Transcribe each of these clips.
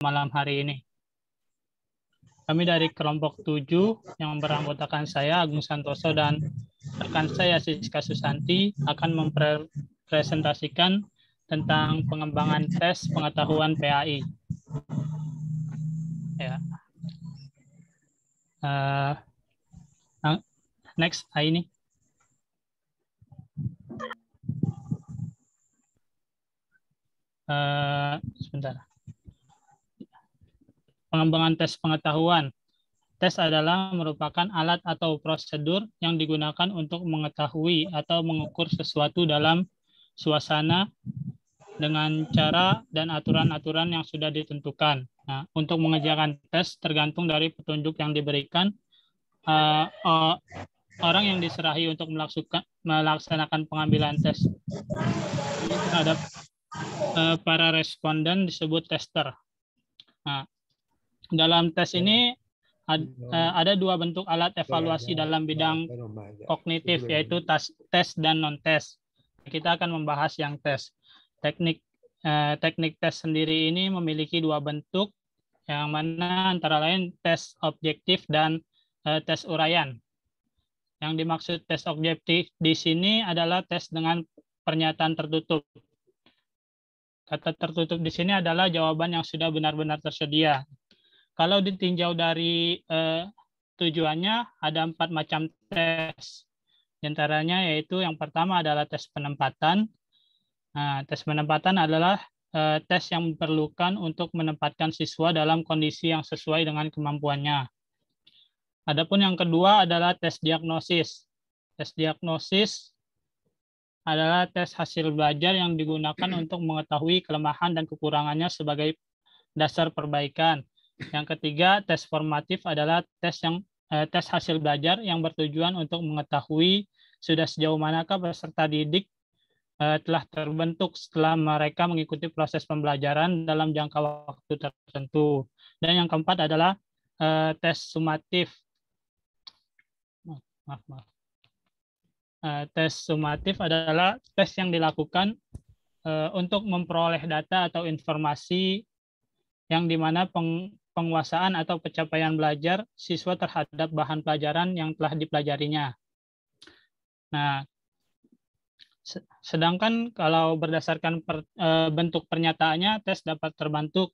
malam hari ini. Kami dari kelompok 7 yang beranggotakan saya, Agung Santoso, dan rekan saya, Siska Susanti, akan mempresentasikan tentang pengembangan tes pengetahuan PAI. Ya. Next, ini. Sebentar. Pengembangan tes pengetahuan. Tes adalah merupakan alat atau prosedur yang digunakan untuk mengetahui atau mengukur sesuatu dalam suasana dengan cara dan aturan-aturan yang sudah ditentukan. Nah, untuk mengerjakan tes tergantung dari petunjuk yang diberikan orang yang diserahi untuk melaksanakan pengambilan tes. Terhadap para responden disebut tester. Nah, dalam tes ini ada dua bentuk alat evaluasi dalam bidang kognitif, yaitu tes dan non-tes. Kita akan membahas yang tes. Teknik tes sendiri ini memiliki dua bentuk, yang mana antara lain tes objektif dan tes uraian. Yang dimaksud tes objektif di sini adalah tes dengan pernyataan tertutup. Kata tertutup di sini adalah jawaban yang sudah benar-benar tersedia. Kalau ditinjau dari tujuannya, ada 4 macam tes. Di antaranya yaitu yang pertama adalah tes penempatan. Nah, tes penempatan adalah tes yang diperlukan untuk menempatkan siswa dalam kondisi yang sesuai dengan kemampuannya. Adapun yang kedua adalah tes diagnosis. Tes diagnosis adalah tes hasil belajar yang digunakan untuk mengetahui kelemahan dan kekurangannya sebagai dasar perbaikan. Yang ketiga, tes formatif adalah tes hasil belajar yang bertujuan untuk mengetahui sudah sejauh manakah peserta didik telah terbentuk setelah mereka mengikuti proses pembelajaran dalam jangka waktu tertentu. Dan yang keempat adalah tes sumatif. Tes sumatif adalah tes yang dilakukan untuk memperoleh data atau informasi yang dimana penguasaan atau pencapaian belajar siswa terhadap bahan pelajaran yang telah dipelajarinya. Nah, sedangkan kalau berdasarkan bentuk pernyataannya, tes dapat terbentuk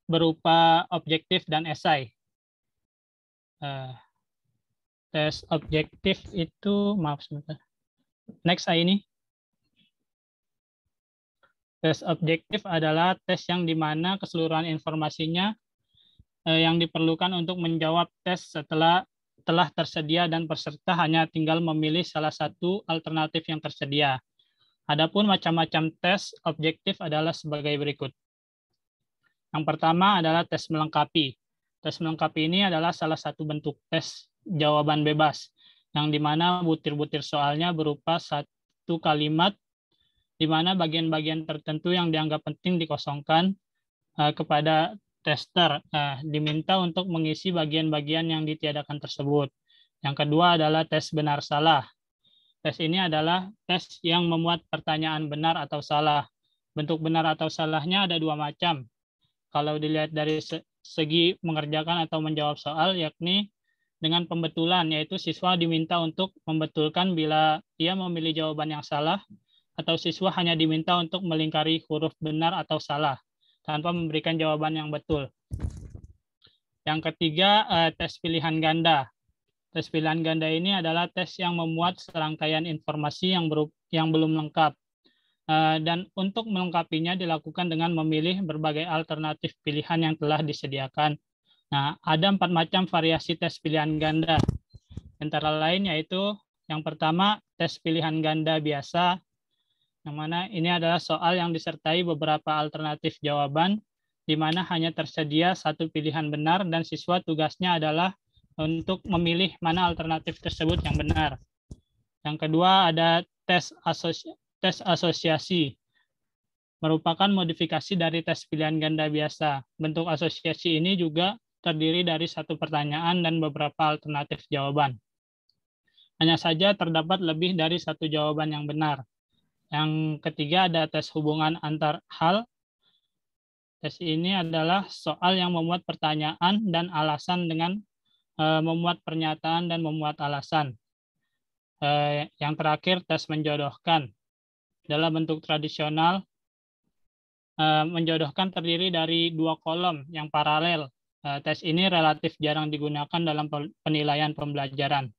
berupa objektif dan esai. Tes objektif itu, maaf sebentar. Next, ini. Tes objektif adalah tes yang dimana keseluruhan informasinya yang diperlukan untuk menjawab tes setelah telah tersedia dan peserta hanya tinggal memilih salah satu alternatif yang tersedia. Adapun macam-macam tes objektif adalah sebagai berikut. Yang pertama adalah tes melengkapi. Tes melengkapi ini adalah salah satu bentuk tes jawaban bebas, yang dimana butir-butir soalnya berupa satu kalimat di mana bagian-bagian tertentu yang dianggap penting dikosongkan kepada tester, diminta untuk mengisi bagian-bagian yang ditiadakan tersebut. Yang kedua adalah tes benar-salah. Tes ini adalah tes yang memuat pertanyaan benar atau salah. Bentuk benar atau salahnya ada dua macam. Kalau dilihat dari segi mengerjakan atau menjawab soal, yakni dengan pembetulan, yaitu siswa diminta untuk membetulkan bila ia memilih jawaban yang salah, atau siswa hanya diminta untuk melingkari huruf benar atau salah tanpa memberikan jawaban yang betul. Yang ketiga, tes pilihan ganda. Tes pilihan ganda ini adalah tes yang memuat serangkaian informasi yang belum lengkap. Dan untuk melengkapinya dilakukan dengan memilih berbagai alternatif pilihan yang telah disediakan. Nah, ada 4 macam variasi tes pilihan ganda. Antara lain yaitu yang pertama, tes pilihan ganda biasa, yang mana ini adalah soal yang disertai beberapa alternatif jawaban, di mana hanya tersedia satu pilihan benar dan siswa tugasnya adalah untuk memilih mana alternatif tersebut yang benar. Yang kedua ada tes asosiasi, merupakan modifikasi dari tes pilihan ganda biasa. Bentuk asosiasi ini juga terdiri dari satu pertanyaan dan beberapa alternatif jawaban. Hanya saja terdapat lebih dari satu jawaban yang benar. Yang ketiga ada tes hubungan antar hal, Tes ini adalah soal yang memuat pertanyaan dan alasan dengan memuat pernyataan dan memuat alasan. Yang terakhir, tes menjodohkan. Dalam bentuk tradisional, menjodohkan terdiri dari 2 kolom yang paralel. Tes ini relatif jarang digunakan dalam penilaian pembelajaran.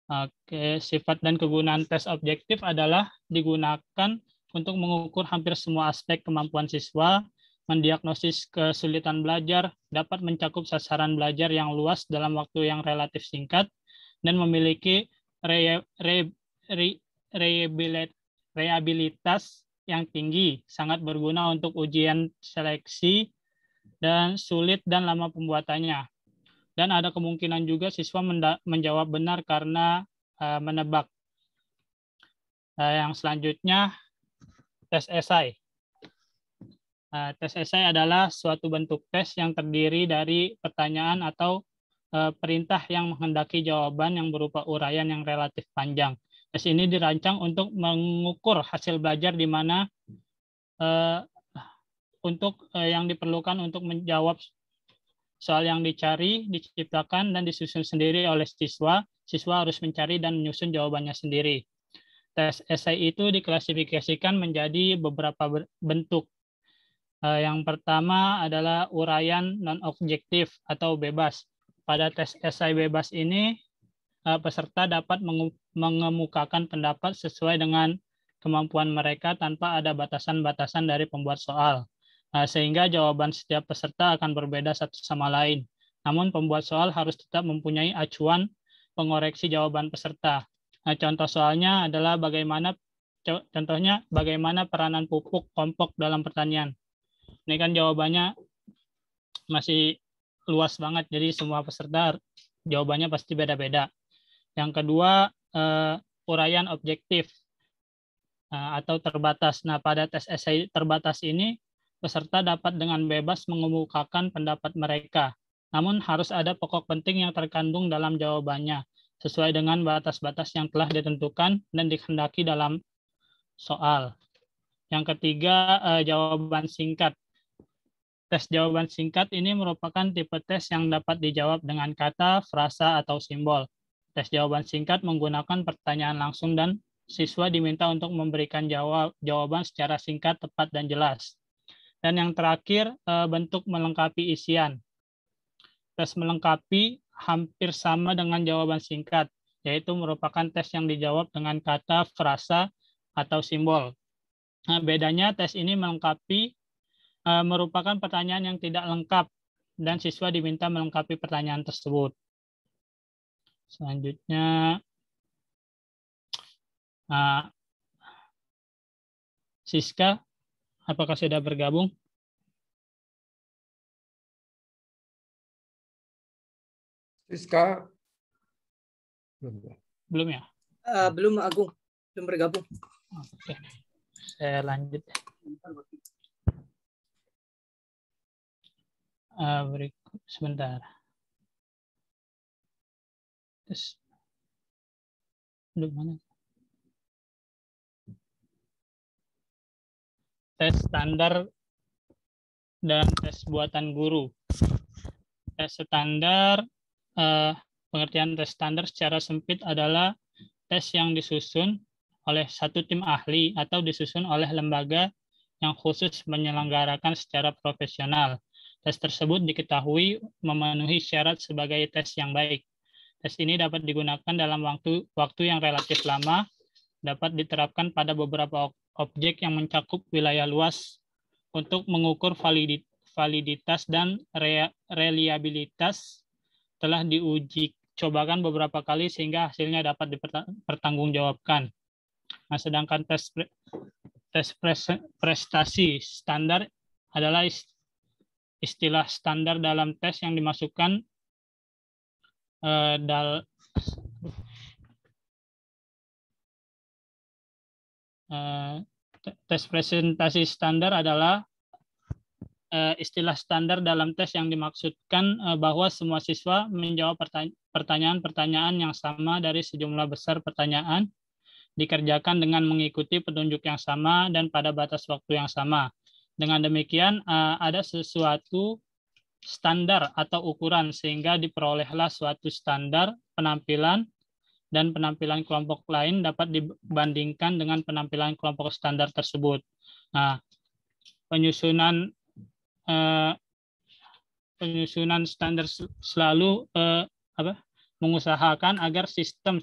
Oke, sifat dan kegunaan tes objektif adalah digunakan untuk mengukur hampir semua aspek kemampuan siswa, mendiagnosis kesulitan belajar, dapat mencakup sasaran belajar yang luas dalam waktu yang relatif singkat, dan memiliki reliabilitas yang tinggi, sangat berguna untuk ujian seleksi, dan sulit dan lama pembuatannya. Dan ada kemungkinan juga siswa menjawab benar karena menebak. Yang selanjutnya, tes esai. Tes esai adalah suatu bentuk tes yang terdiri dari pertanyaan atau perintah yang menghendaki jawaban yang berupa uraian yang relatif panjang. Tes ini dirancang untuk mengukur hasil belajar di mana yang diperlukan untuk menjawab soal yang dicari, diciptakan, dan disusun sendiri oleh siswa. Siswa harus mencari dan menyusun jawabannya sendiri. Tes esai itu diklasifikasikan menjadi beberapa bentuk. Yang pertama adalah uraian non-objektif atau bebas. Pada tes esai bebas ini, peserta dapat mengemukakan pendapat sesuai dengan kemampuan mereka tanpa ada batasan-batasan dari pembuat soal. Sehingga jawaban setiap peserta akan berbeda satu sama lain. Namun pembuat soal harus tetap mempunyai acuan pengoreksi jawaban peserta. Contoh soalnya adalah bagaimana peranan pupuk kelompok dalam pertanian. Ini kan jawabannya masih luas banget, jadi semua peserta jawabannya pasti beda-beda. Yang kedua, uraian objektif atau terbatas. Nah, pada tes esai terbatas ini, peserta dapat dengan bebas mengemukakan pendapat mereka. Namun harus ada pokok penting yang terkandung dalam jawabannya, sesuai dengan batas-batas yang telah ditentukan dan dikehendaki dalam soal. Yang ketiga, jawaban singkat. Tes jawaban singkat ini merupakan tipe tes yang dapat dijawab dengan kata, frasa, atau simbol. Tes jawaban singkat menggunakan pertanyaan langsung dan siswa diminta untuk memberikan jawaban secara singkat, tepat, dan jelas. Dan yang terakhir, bentuk melengkapi isian. Tes melengkapi hampir sama dengan jawaban singkat, yaitu merupakan tes yang dijawab dengan kata, frasa, atau simbol. Nah, bedanya tes ini melengkapi merupakan pertanyaan yang tidak lengkap dan siswa diminta melengkapi pertanyaan tersebut. Selanjutnya, Siska, apakah sudah bergabung? Siska? Belum ya? Belum, Agung. Belum bergabung. Oke. Saya lanjut. Berikut sebentar. Tes. Mana? Tes standar dan tes buatan guru. Tes standar, pengertian tes standar secara sempit adalah tes yang disusun oleh satu tim ahli atau disusun oleh lembaga yang khusus menyelenggarakan secara profesional. Tes tersebut diketahui memenuhi syarat sebagai tes yang baik. Tes ini dapat digunakan dalam waktu yang relatif lama, dapat diterapkan pada beberapa objek yang mencakup wilayah luas untuk mengukur validitas dan reliabilitas, telah diuji cobakan beberapa kali sehingga hasilnya dapat dipertanggungjawabkan. Nah, sedangkan tes prestasi standar adalah istilah standar dalam tes yang dimasukkan tes presentasi standar adalah istilah standar dalam tes yang dimaksudkan bahwa semua siswa menjawab pertanyaan-pertanyaan yang sama dari sejumlah besar pertanyaan, dikerjakan dengan mengikuti petunjuk yang sama dan pada batas waktu yang sama. Dengan demikian, ada sesuatu standar atau ukuran sehingga diperolehlah suatu standar penampilan dan penampilan kelompok lain dapat dibandingkan dengan penampilan kelompok standar tersebut. Nah, penyusunan standar selalu mengusahakan agar sistem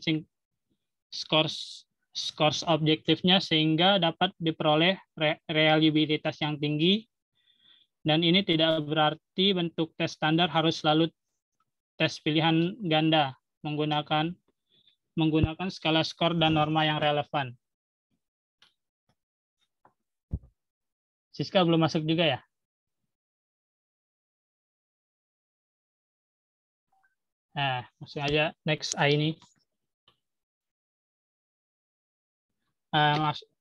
scores objektifnya sehingga dapat diperoleh reliabilitas yang tinggi, dan ini tidak berarti bentuk tes standar harus selalu tes pilihan ganda menggunakan skala skor dan norma yang relevan. Siska belum masuk juga ya? Nah, langsung aja next ini.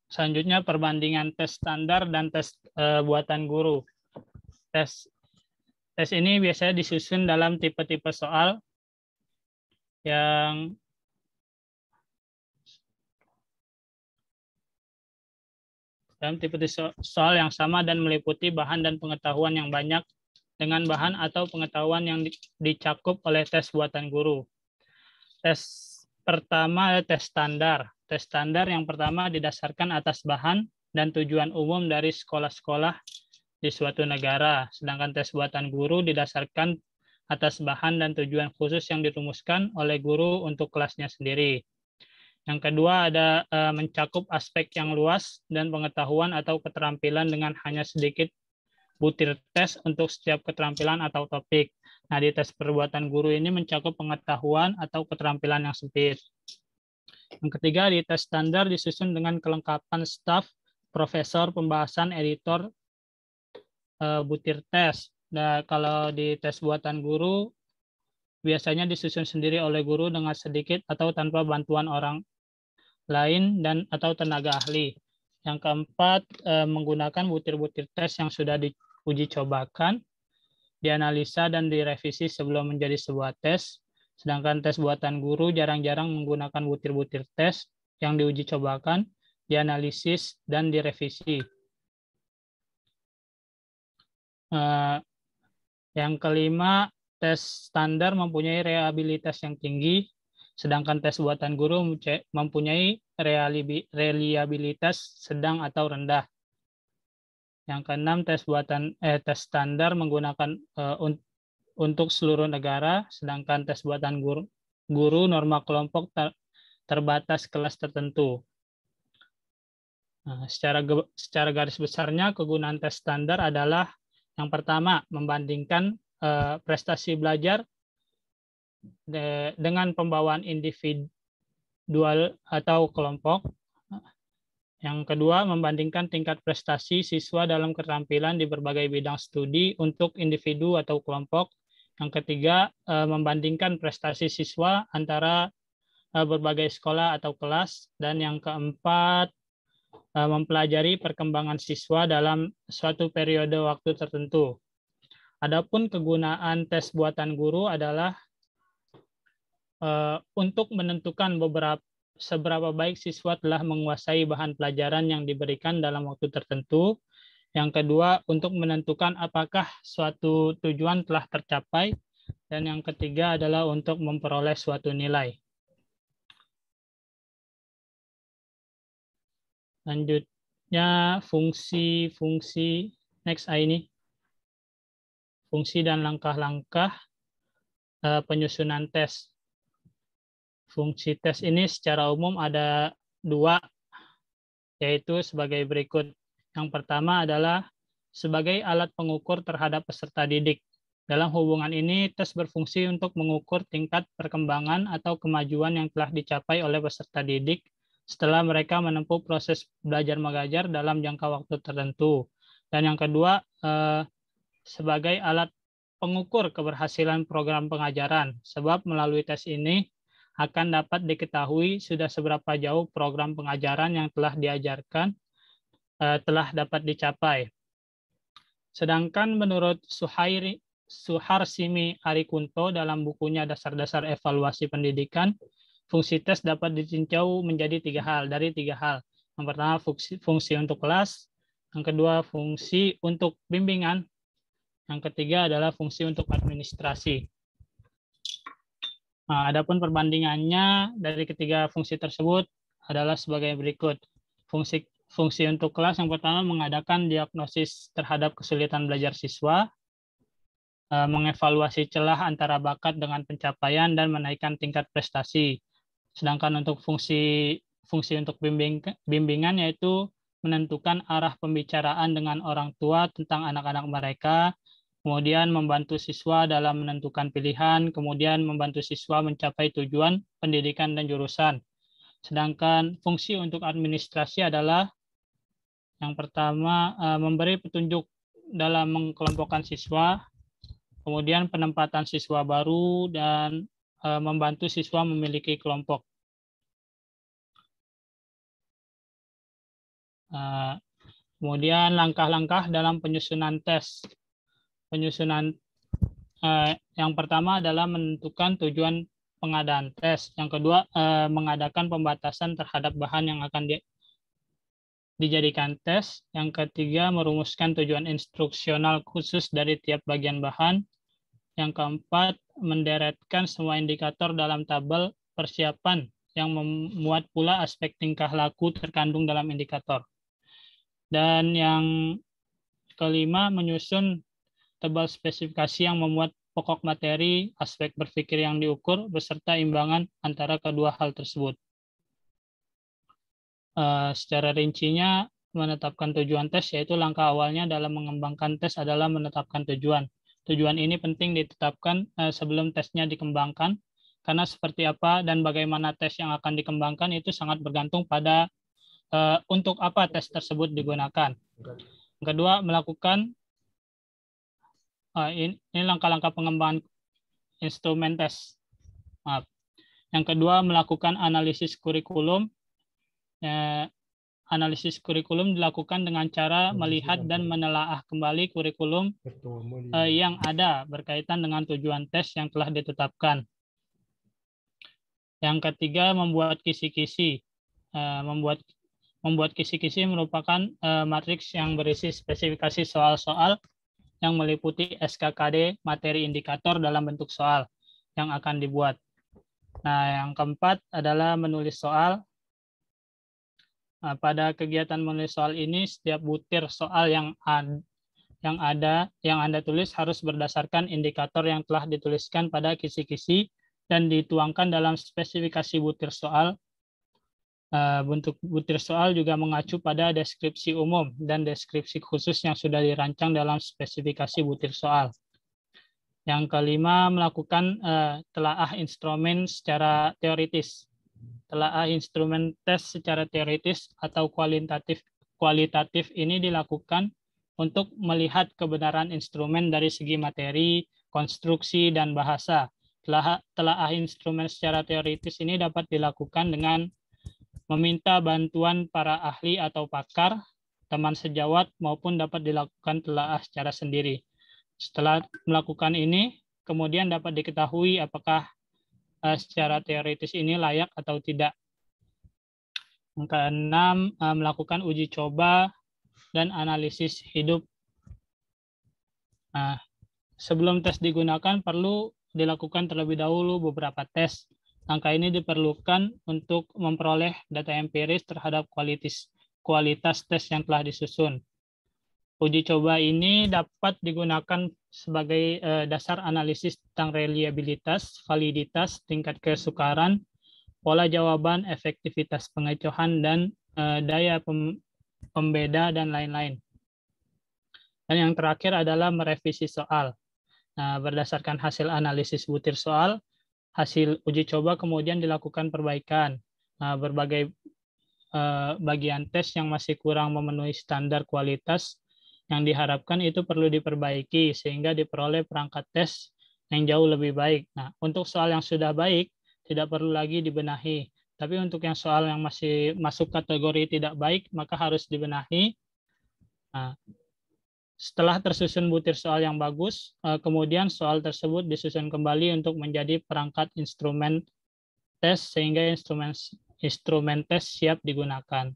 Selanjutnya perbandingan tes standar dan tes buatan guru. Tes ini biasanya disusun dalam tipe-tipe soal yang soal yang sama dan meliputi bahan dan pengetahuan yang banyak dengan bahan atau pengetahuan yang dicakup oleh tes buatan guru. Tes pertama tes standar. Tes standar yang pertama didasarkan atas bahan dan tujuan umum dari sekolah-sekolah di suatu negara, sedangkan tes buatan guru didasarkan atas bahan dan tujuan khusus yang dirumuskan oleh guru untuk kelasnya sendiri. Yang kedua ada mencakup aspek yang luas dan pengetahuan atau keterampilan dengan hanya sedikit butir tes untuk setiap keterampilan atau topik. Nah, di tes perbuatan guru ini mencakup pengetahuan atau keterampilan yang sempit. Yang ketiga, di tes standar disusun dengan kelengkapan staf, profesor, pembahasan, editor, butir tes. Nah, kalau di tes buatan guru, biasanya disusun sendiri oleh guru dengan sedikit atau tanpa bantuan orang lain dan atau tenaga ahli. Yang keempat, menggunakan butir-butir tes yang sudah diuji cobakan, dianalisa dan direvisi sebelum menjadi sebuah tes. Sedangkan tes buatan guru jarang-jarang menggunakan butir-butir tes yang diuji cobakan, dianalisis, dan direvisi. Yang kelima, tes standar mempunyai reliabilitas yang tinggi, sedangkan tes buatan guru mempunyai reliabilitas sedang atau rendah. Yang keenam, tes standar menggunakan untuk seluruh negara, sedangkan tes buatan guru norma kelompok terbatas kelas tertentu. Nah, secara garis besarnya kegunaan tes standar adalah yang pertama, membandingkan prestasi belajar dengan pembawaan individual atau kelompok. Yang kedua, membandingkan tingkat prestasi siswa dalam keterampilan di berbagai bidang studi untuk individu atau kelompok. Yang ketiga, membandingkan prestasi siswa antara berbagai sekolah atau kelas. Dan yang keempat, mempelajari perkembangan siswa dalam suatu periode waktu tertentu. Adapun kegunaan tes buatan guru adalah untuk menentukan seberapa baik siswa telah menguasai bahan pelajaran yang diberikan dalam waktu tertentu. Yang kedua, untuk menentukan apakah suatu tujuan telah tercapai. Dan yang ketiga adalah untuk memperoleh suatu nilai. Selanjutnya fungsi next ini. Fungsi dan langkah-langkah penyusunan tes. Fungsi tes ini secara umum ada dua, yaitu sebagai berikut. Yang pertama adalah sebagai alat pengukur terhadap peserta didik. Dalam hubungan ini, tes berfungsi untuk mengukur tingkat perkembangan atau kemajuan yang telah dicapai oleh peserta didik setelah mereka menempuh proses belajar mengajar dalam jangka waktu tertentu. Dan yang kedua, sebagai alat pengukur keberhasilan program pengajaran, sebab melalui tes ini akan dapat diketahui sudah seberapa jauh program pengajaran yang telah diajarkan telah dapat dicapai. Sedangkan menurut Suharsimi Arikunto dalam bukunya Dasar-Dasar Evaluasi Pendidikan, fungsi tes dapat ditinjau menjadi tiga hal. Yang pertama, fungsi untuk kelas, Yang kedua, fungsi untuk bimbingan. Yang ketiga adalah fungsi untuk administrasi. Nah, adapun perbandingannya dari ketiga fungsi tersebut adalah sebagai berikut. Fungsi untuk kelas yang pertama mengadakan diagnosis terhadap kesulitan belajar siswa, mengevaluasi celah antara bakat dengan pencapaian dan menaikkan tingkat prestasi. Sedangkan untuk fungsi untuk bimbingan yaitu menentukan arah pembicaraan dengan orang tua tentang anak-anak mereka, kemudian membantu siswa dalam menentukan pilihan, kemudian membantu siswa mencapai tujuan pendidikan dan jurusan. Sedangkan fungsi untuk administrasi adalah yang pertama memberi petunjuk dalam mengelompokkan siswa, kemudian penempatan siswa baru, dan membantu siswa memiliki kelompok. Kemudian langkah-langkah dalam penyusunan tes. Yang pertama adalah menentukan tujuan pengadaan tes. Yang kedua, mengadakan pembatasan terhadap bahan yang akan dijadikan tes. Yang ketiga, merumuskan tujuan instruksional khusus dari tiap bagian bahan. Yang keempat, menderetkan semua indikator dalam tabel persiapan yang memuat pula aspek tingkah laku terkandung dalam indikator. Dan yang kelima, menyusun tabel spesifikasi yang memuat pokok materi, aspek berpikir yang diukur, beserta imbangan antara kedua hal tersebut. Secara rincinya, menetapkan tujuan tes, yaitu langkah awalnya dalam mengembangkan tes adalah menetapkan tujuan. Tujuan ini penting ditetapkan sebelum tesnya dikembangkan, karena seperti apa dan bagaimana tes yang akan dikembangkan itu sangat bergantung pada untuk apa tes tersebut digunakan. Yang kedua, melakukan ini langkah-langkah pengembangan instrumen tes. Maaf. Yang kedua, melakukan analisis kurikulum. Analisis kurikulum dilakukan dengan cara melihat dan menelaah kembali kurikulum yang ada berkaitan dengan tujuan tes yang telah ditetapkan. Yang ketiga, membuat kisi-kisi. Membuat kisi-kisi merupakan matriks yang berisi spesifikasi soal-soal yang meliputi SKKD materi indikator dalam bentuk soal yang akan dibuat. Nah, yang keempat adalah menulis soal. Nah, pada kegiatan menulis soal ini, setiap butir soal yang Anda tulis harus berdasarkan indikator yang telah dituliskan pada kisi-kisi dan dituangkan dalam spesifikasi butir soal. Bentuk butir soal juga mengacu pada deskripsi umum dan deskripsi khusus yang sudah dirancang dalam spesifikasi butir soal. Yang kelima, melakukan telaah instrumen secara teoritis. Telaah instrumen tes secara teoritis atau kualitatif ini dilakukan untuk melihat kebenaran instrumen dari segi materi, konstruksi, dan bahasa. Telaah instrumen secara teoritis ini dapat dilakukan dengan meminta bantuan para ahli atau pakar, teman sejawat, maupun dapat dilakukan telaah secara sendiri. Setelah melakukan ini, kemudian dapat diketahui apakah secara teoritis ini layak atau tidak. Yang keenam, melakukan uji coba dan analisis hidup. Nah, sebelum tes digunakan, perlu dilakukan terlebih dahulu beberapa tes. Langkah ini diperlukan untuk memperoleh data empiris terhadap kualitas tes yang telah disusun. Uji coba ini dapat digunakan sebagai dasar analisis tentang reliabilitas, validitas, tingkat kesukaran, pola jawaban, efektivitas pengecohan, dan daya pembeda, dan lain-lain. Dan yang terakhir adalah merevisi soal. Nah, berdasarkan hasil analisis butir soal, hasil uji coba kemudian dilakukan perbaikan. Berbagai bagian tes yang masih kurang memenuhi standar kualitas yang diharapkan itu perlu diperbaiki sehingga diperoleh perangkat tes yang jauh lebih baik. Nah, untuk soal yang sudah baik tidak perlu lagi dibenahi. Tapi untuk yang soal yang masih masuk kategori tidak baik maka harus dibenahi. Nah, setelah tersusun butir soal yang bagus, kemudian soal tersebut disusun kembali untuk menjadi perangkat instrumen tes sehingga instrumen tes siap digunakan.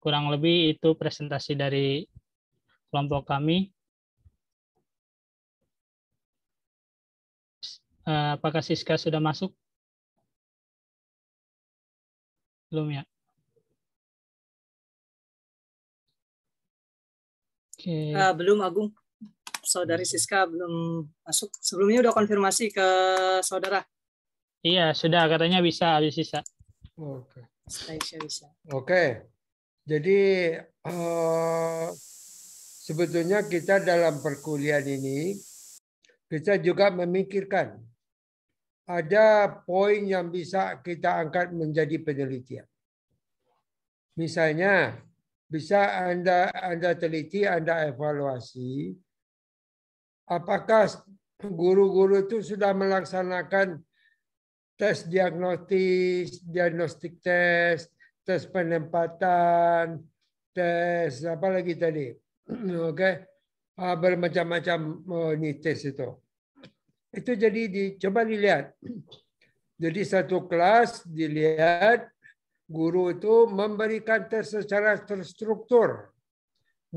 kurang lebih itu presentasi dari kelompok kami. Apakah Siska sudah masuk? Belum ya? Oke. Belum Agung. Saudari Siska belum masuk. Sebelumnya udah konfirmasi ke saudara. Iya, sudah katanya bisa habis sisa. Oke. Aisyah bisa. Oke. Jadi sebetulnya kita dalam perkuliahan ini kita juga memikirkan ada poin yang bisa kita angkat menjadi penelitian. Misalnya bisa Anda teliti, Anda evaluasi apakah guru-guru itu sudah melaksanakan tes diagnostik tes, tes penempatan, tes apa lagi tadi, oke, bermacam-macam ini tes itu. Itu jadi coba dilihat. Jadi satu kelas dilihat guru itu memberikan tes secara terstruktur,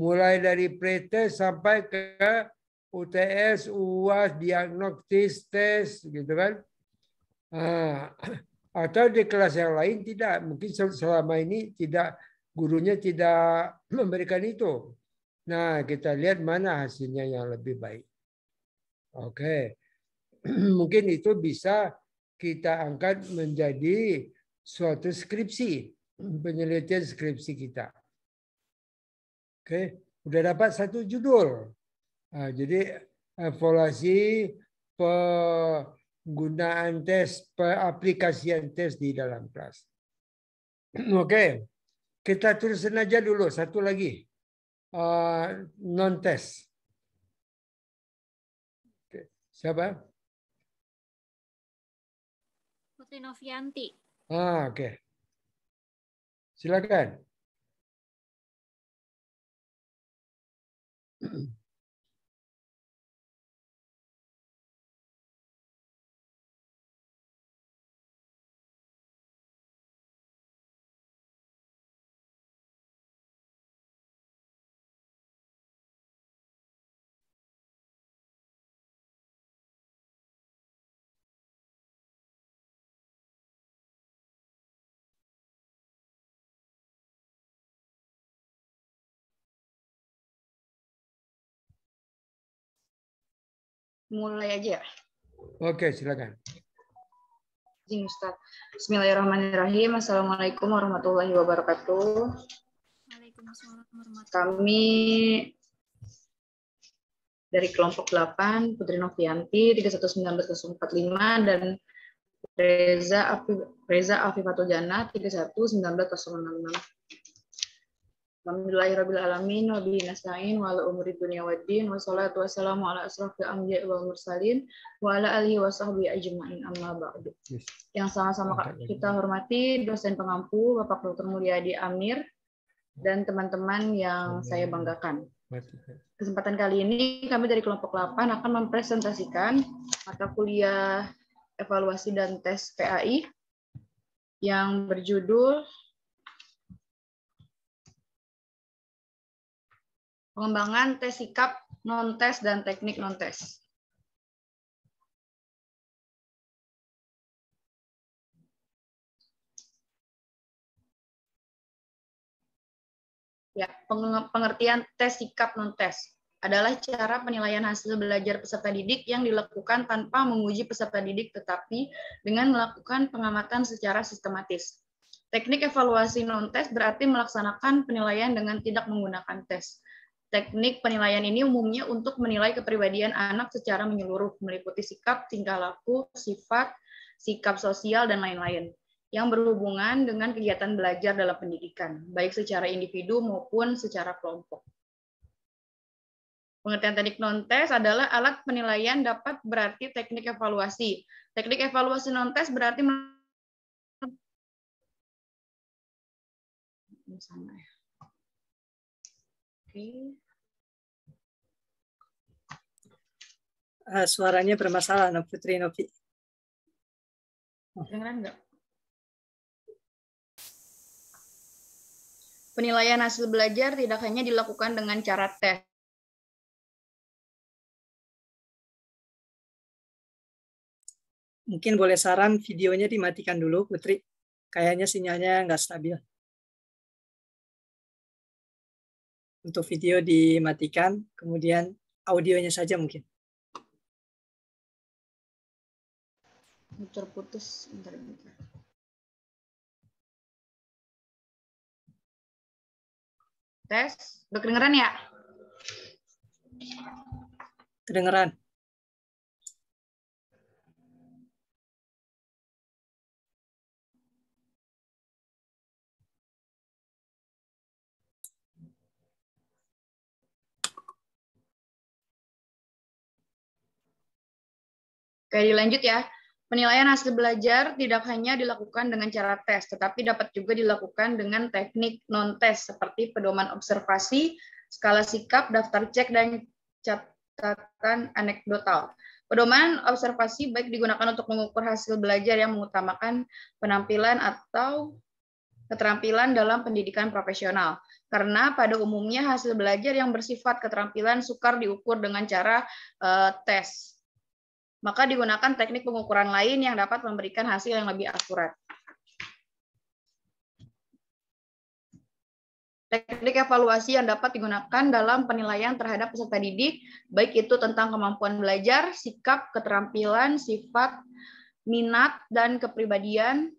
mulai dari pretest sampai ke UTS, UAS, diagnostis tes, gitu kan? Atau di kelas yang lain tidak, mungkin selama ini tidak, gurunya tidak memberikan itu. Nah, kita lihat mana hasilnya yang lebih baik. Oke, mungkin itu bisa kita angkat menjadi suatu skripsi, penelitian skripsi kita. Oke, udah dapat satu judul. Nah, jadi evaluasi penggunaan tes, aplikasian tes di dalam kelas. Oke, kita terusin aja dulu satu lagi, non tes. Siapa? Putri Novianti. Oke. Silakan. Mulai aja ya. Oke, silakan. Izin Ustaz. Bismillahirrahmanirrahim. Assalamualaikum warahmatullahi wabarakatuh. Waalaikumsalam warahmatullahi wabarakatuh. Kami dari kelompok 8, Putri Novianti 311945 dan Reza Afifatul Jannah 311966. Alhamdulillahirrabbilalamin wa bihi nasta'in wa ala umuri dunya waddin wa salatu wassalamu ala asrafil anbiya'i wal mursalin wa ala alihi wa sahbihi ajma'in amma ba'du. Yang sama-sama kita hormati dosen pengampu Bapak Dr. Mulyadi Amir dan teman-teman yang saya banggakan. Kesempatan kali ini kami dari kelompok 8 akan mempresentasikan mata kuliah evaluasi dan tes PAI yang berjudul Pengembangan tes sikap non-tes dan teknik non-tes. Ya, pengertian tes sikap non-tes adalah cara penilaian hasil belajar peserta didik yang dilakukan tanpa menguji peserta didik, tetapi dengan melakukan pengamatan secara sistematis. Teknik evaluasi non-tes berarti melaksanakan penilaian dengan tidak menggunakan tes. Teknik penilaian ini umumnya untuk menilai kepribadian anak secara menyeluruh, meliputi sikap, tingkah laku, sifat, sikap sosial, dan lain-lain, yang berhubungan dengan kegiatan belajar dalam pendidikan, baik secara individu maupun secara kelompok. Pengertian teknik non-tes adalah alat penilaian dapat berarti teknik evaluasi. Teknik evaluasi non-tes berarti Suaranya bermasalah, Putri Novi. Dengeran nggak? Penilaian hasil belajar tidak hanya dilakukan dengan cara tes. Mungkin boleh saran videonya dimatikan dulu, Putri. Kayaknya sinyalnya nggak stabil. Untuk video dimatikan, kemudian audionya saja mungkin. Terputus. Bentar. Tes, udah kedengeran ya? Kedengeran. Oke, dilanjut ya. Penilaian hasil belajar tidak hanya dilakukan dengan cara tes, tetapi dapat juga dilakukan dengan teknik non-tes seperti pedoman observasi, skala sikap, daftar cek, dan catatan anekdotal. Pedoman observasi baik digunakan untuk mengukur hasil belajar yang mengutamakan penampilan atau keterampilan dalam pendidikan profesional. Karena pada umumnya hasil belajar yang bersifat keterampilan sukar diukur dengan cara tes. Maka digunakan teknik pengukuran lain yang dapat memberikan hasil yang lebih akurat. Teknik evaluasi yang dapat digunakan dalam penilaian terhadap peserta didik, baik itu tentang kemampuan belajar, sikap, keterampilan, sifat, minat, dan kepribadian.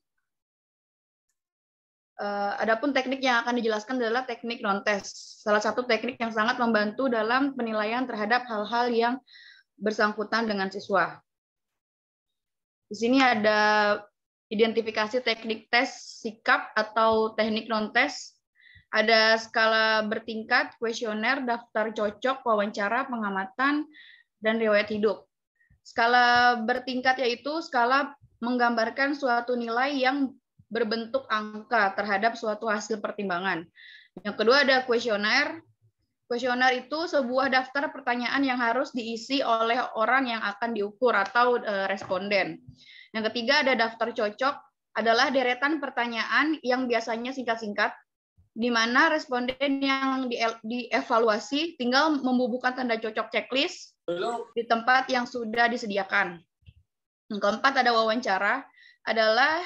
Adapun teknik yang akan dijelaskan adalah teknik non-tes. Salah satu teknik yang sangat membantu dalam penilaian terhadap hal-hal yang bersangkutan dengan siswa. Di sini ada identifikasi teknik tes sikap atau teknik non-tes. Ada skala bertingkat, kuesioner, daftar cocok, wawancara, pengamatan, dan riwayat hidup. Skala bertingkat yaitu skala menggambarkan suatu nilai yang berbentuk angka terhadap suatu hasil pertimbangan. Yang kedua ada kuesioner. Kuesioner itu sebuah daftar pertanyaan yang harus diisi oleh orang yang akan diukur atau responden. Yang ketiga ada daftar cocok, adalah deretan pertanyaan yang biasanya singkat-singkat, di mana responden yang dievaluasi tinggal membubuhkan tanda cocok checklist di tempat yang sudah disediakan. Yang keempat ada wawancara, adalah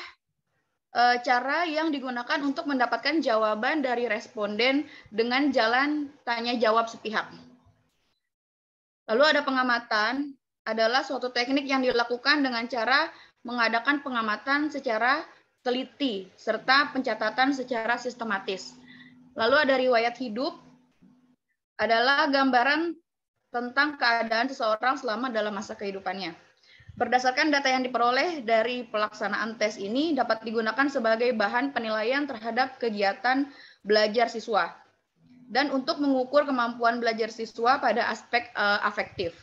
cara yang digunakan untuk mendapatkan jawaban dari responden dengan jalan tanya jawab sepihak. Lalu ada pengamatan, adalah suatu teknik yang dilakukan dengan cara mengadakan pengamatan secara teliti serta pencatatan secara sistematis. Lalu ada riwayat hidup, adalah gambaran tentang keadaan seseorang selama dalam masa kehidupannya. Berdasarkan data yang diperoleh dari pelaksanaan tes ini dapat digunakan sebagai bahan penilaian terhadap kegiatan belajar siswa dan untuk mengukur kemampuan belajar siswa pada aspek afektif.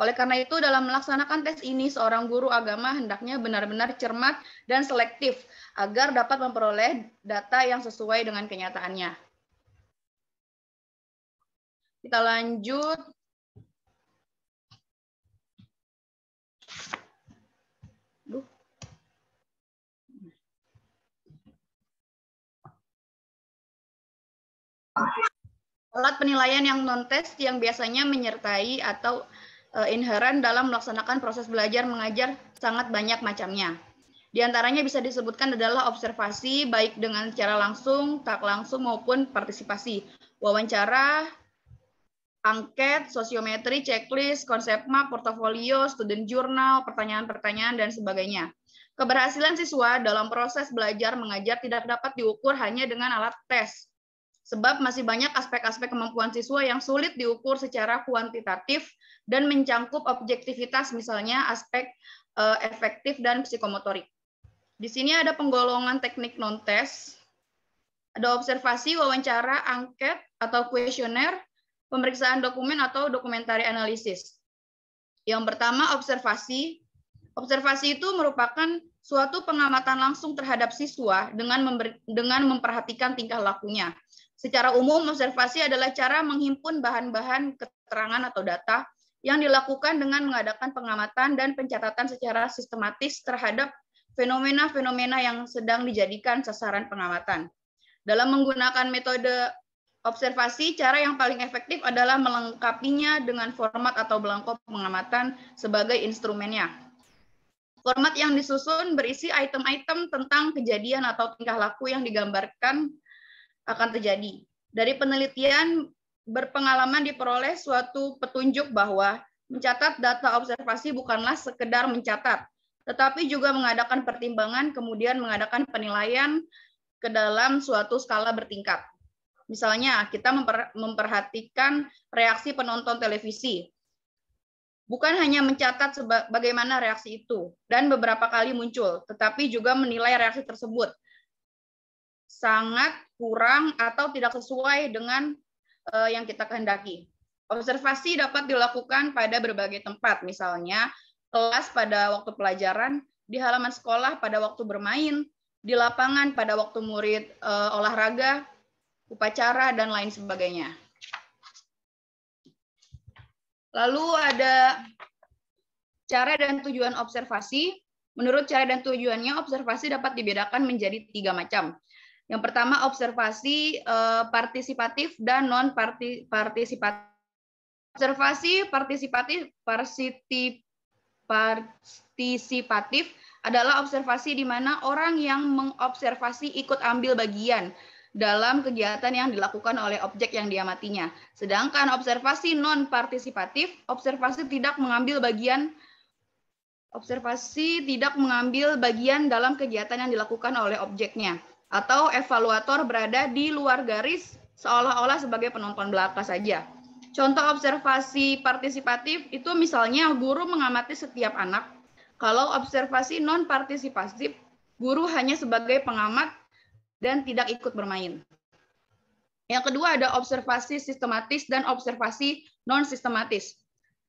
Oleh karena itu, dalam melaksanakan tes ini, seorang guru agama hendaknya benar-benar cermat dan selektif agar dapat memperoleh data yang sesuai dengan kenyataannya. Kita lanjut. Alat penilaian yang non-tes yang biasanya menyertai atau inheren dalam melaksanakan proses belajar mengajar sangat banyak macamnya. Di antaranya bisa disebutkan adalah observasi, baik dengan secara langsung, tak langsung, maupun partisipasi. Wawancara, angket, sosiometri, checklist, konsep map, portofolio, student journal, pertanyaan-pertanyaan, dan sebagainya. Keberhasilan siswa dalam proses belajar mengajar tidak dapat diukur hanya dengan alat tes. Sebab masih banyak aspek-aspek kemampuan siswa yang sulit diukur secara kuantitatif dan mencangkup objektivitas, misalnya aspek efektif dan psikomotorik. Di sini ada penggolongan teknik non-tes, ada observasi, wawancara, angket atau kuesioner, pemeriksaan dokumen atau dokumentari analisis. Yang pertama, observasi. Observasi itu merupakan suatu pengamatan langsung terhadap siswa dengan memperhatikan tingkah lakunya. Secara umum, observasi adalah cara menghimpun bahan-bahan keterangan atau data yang dilakukan dengan mengadakan pengamatan dan pencatatan secara sistematis terhadap fenomena-fenomena yang sedang dijadikan sasaran pengamatan. Dalam menggunakan metode observasi, cara yang paling efektif adalah melengkapinya dengan format atau belangko pengamatan sebagai instrumennya. Format yang disusun berisi item-item tentang kejadian atau tingkah laku yang digambarkan akan terjadi. Dari penelitian berpengalaman diperoleh suatu petunjuk bahwa mencatat data observasi bukanlah sekedar mencatat, tetapi juga mengadakan pertimbangan, kemudian mengadakan penilaian ke dalam suatu skala bertingkat. Misalnya, kita memperhatikan reaksi penonton televisi. Bukan hanya mencatat bagaimana reaksi itu, dan beberapa kali muncul, tetapi juga menilai reaksi tersebut sangat kurang atau tidak sesuai dengan yang kita kehendaki. Observasi dapat dilakukan pada berbagai tempat, misalnya kelas pada waktu pelajaran, di halaman sekolah pada waktu bermain, di lapangan pada waktu murid olahraga, upacara, dan lain sebagainya. Lalu ada cara dan tujuan observasi. Menurut cara dan tujuannya, observasi dapat dibedakan menjadi 3 macam. Yang pertama, observasi partisipatif dan non-partisipatif. Observasi partisipatif adalah observasi di mana orang yang mengobservasi ikut ambil bagian dalam kegiatan yang dilakukan oleh objek yang diamatinya. Sedangkan observasi non-partisipatif, observasi tidak mengambil bagian dalam kegiatan yang dilakukan oleh objeknya, atau evaluator berada di luar garis seolah-olah sebagai penonton belaka saja. Contoh observasi partisipatif itu misalnya guru mengamati setiap anak. Kalau observasi non-partisipatif, guru hanya sebagai pengamat dan tidak ikut bermain. Yang kedua ada observasi sistematis dan observasi non-sistematis.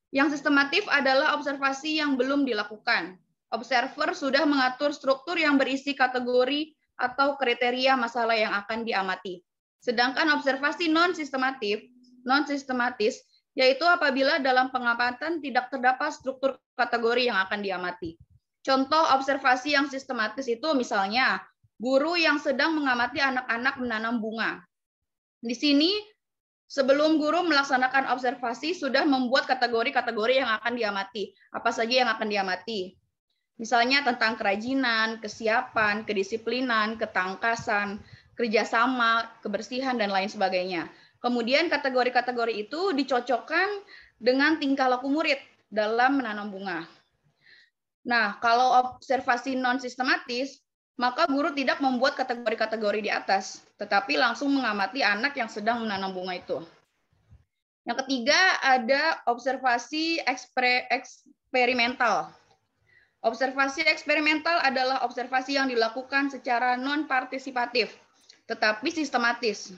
Yang sistematif adalah observasi yang belum dilakukan. Observer sudah mengatur struktur yang berisi kategori atau kriteria masalah yang akan diamati. Sedangkan observasi non-sistematis yaitu apabila dalam pengamatan tidak terdapat struktur kategori yang akan diamati. Contoh observasi yang sistematis itu misalnya guru yang sedang mengamati anak-anak menanam bunga. Di sini, sebelum guru melaksanakan observasi, sudah membuat kategori-kategori yang akan diamati. Apa saja yang akan diamati? Misalnya tentang kerajinan, kesiapan, kedisiplinan, ketangkasan, kerjasama, kebersihan, dan lain sebagainya. Kemudian kategori-kategori itu dicocokkan dengan tingkah laku murid dalam menanam bunga. Nah, kalau observasi non-sistematis, maka guru tidak membuat kategori-kategori di atas, tetapi langsung mengamati anak yang sedang menanam bunga itu. Yang ketiga ada observasi eksperimental. Observasi eksperimental adalah observasi yang dilakukan secara non-partisipatif, tetapi sistematis.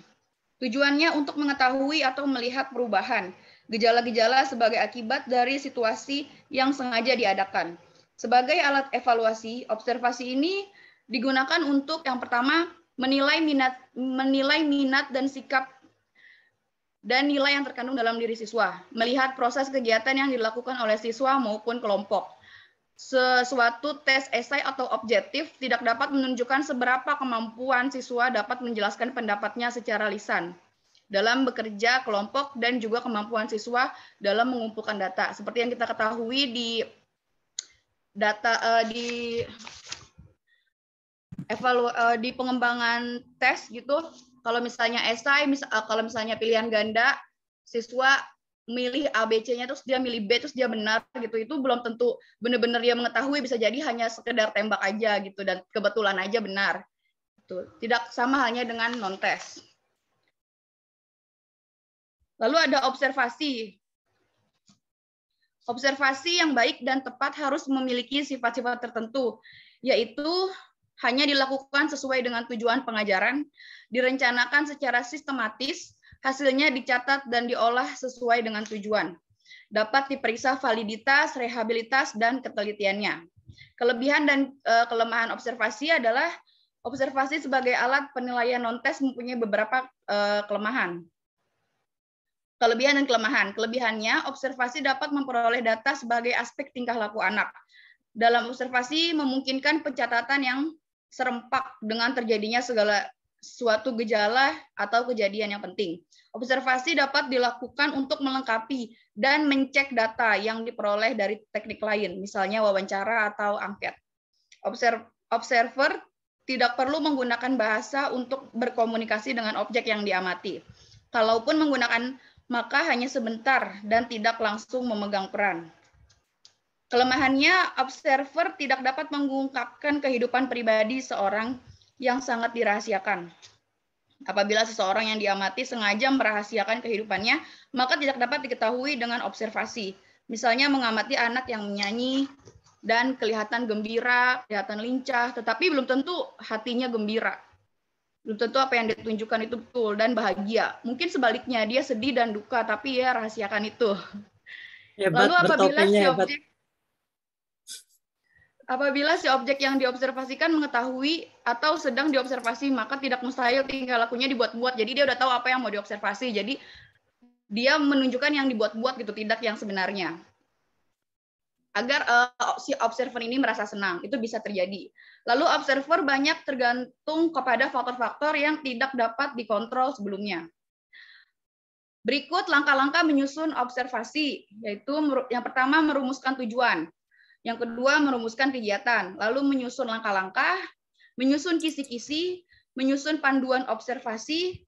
Tujuannya untuk mengetahui atau melihat perubahan, gejala-gejala sebagai akibat dari situasi yang sengaja diadakan. Sebagai alat evaluasi, observasi ini digunakan untuk yang pertama menilai minat dan sikap dan nilai yang terkandung dalam diri siswa, melihat proses kegiatan yang dilakukan oleh siswa maupun kelompok. Sesuatu tes esai atau objektif tidak dapat menunjukkan seberapa kemampuan siswa dapat menjelaskan pendapatnya secara lisan dalam bekerja kelompok dan juga kemampuan siswa dalam mengumpulkan data. Seperti yang kita ketahui di pengembangan tes gitu, kalau misalnya esai, kalau misalnya pilihan ganda, siswa milih A, B, C-nya terus dia milih B terus dia benar gitu, itu belum tentu benar-benar dia mengetahui, bisa jadi hanya sekedar tembak aja gitu dan kebetulan aja benar. Gitu. Tidak sama halnya dengan non-tes. Lalu ada observasi. Observasi yang baik dan tepat harus memiliki sifat-sifat tertentu, yaitu hanya dilakukan sesuai dengan tujuan pengajaran, direncanakan secara sistematis, hasilnya dicatat dan diolah sesuai dengan tujuan. Dapat diperiksa validitas, rehabilitas, dan ketelitiannya. Kelebihan dan kelemahan observasi adalah observasi sebagai alat penilaian non-tes mempunyai beberapa kelemahan. Kelebihan dan kelemahan. Kelebihannya, observasi dapat memperoleh data sebagai aspek tingkah laku anak. Dalam observasi memungkinkan pencatatan yang serempak dengan terjadinya segala suatu gejala atau kejadian yang penting. Observasi dapat dilakukan untuk melengkapi dan mencek data yang diperoleh dari teknik lain, misalnya wawancara atau angket. Observer tidak perlu menggunakan bahasa untuk berkomunikasi dengan objek yang diamati. Kalaupun menggunakan, maka hanya sebentar dan tidak langsung memegang peran. Kelemahannya, observer tidak dapat mengungkapkan kehidupan pribadi seorang yang sangat dirahasiakan. Apabila seseorang yang diamati sengaja merahasiakan kehidupannya, maka tidak dapat diketahui dengan observasi. Misalnya mengamati anak yang menyanyi dan kelihatan gembira, kelihatan lincah, tetapi belum tentu hatinya gembira. Belum tentu apa yang ditunjukkan itu betul dan bahagia. Mungkin sebaliknya, dia sedih dan duka, tapi ya rahasiakan itu. Hebat, Lalu apabila si objek yang diobservasikan mengetahui atau sedang diobservasi, maka tidak mustahil tingkah lakunya dibuat-buat. Jadi dia udah tahu apa yang mau diobservasi. Jadi dia menunjukkan yang dibuat-buat gitu, tidak yang sebenarnya. Agar si observer ini merasa senang, itu bisa terjadi. Lalu observer banyak tergantung kepada faktor-faktor yang tidak dapat dikontrol sebelumnya. Berikut langkah-langkah menyusun observasi, yaitu yang pertama merumuskan tujuan. Yang kedua, merumuskan kegiatan, lalu menyusun langkah-langkah, menyusun kisi-kisi, menyusun panduan observasi,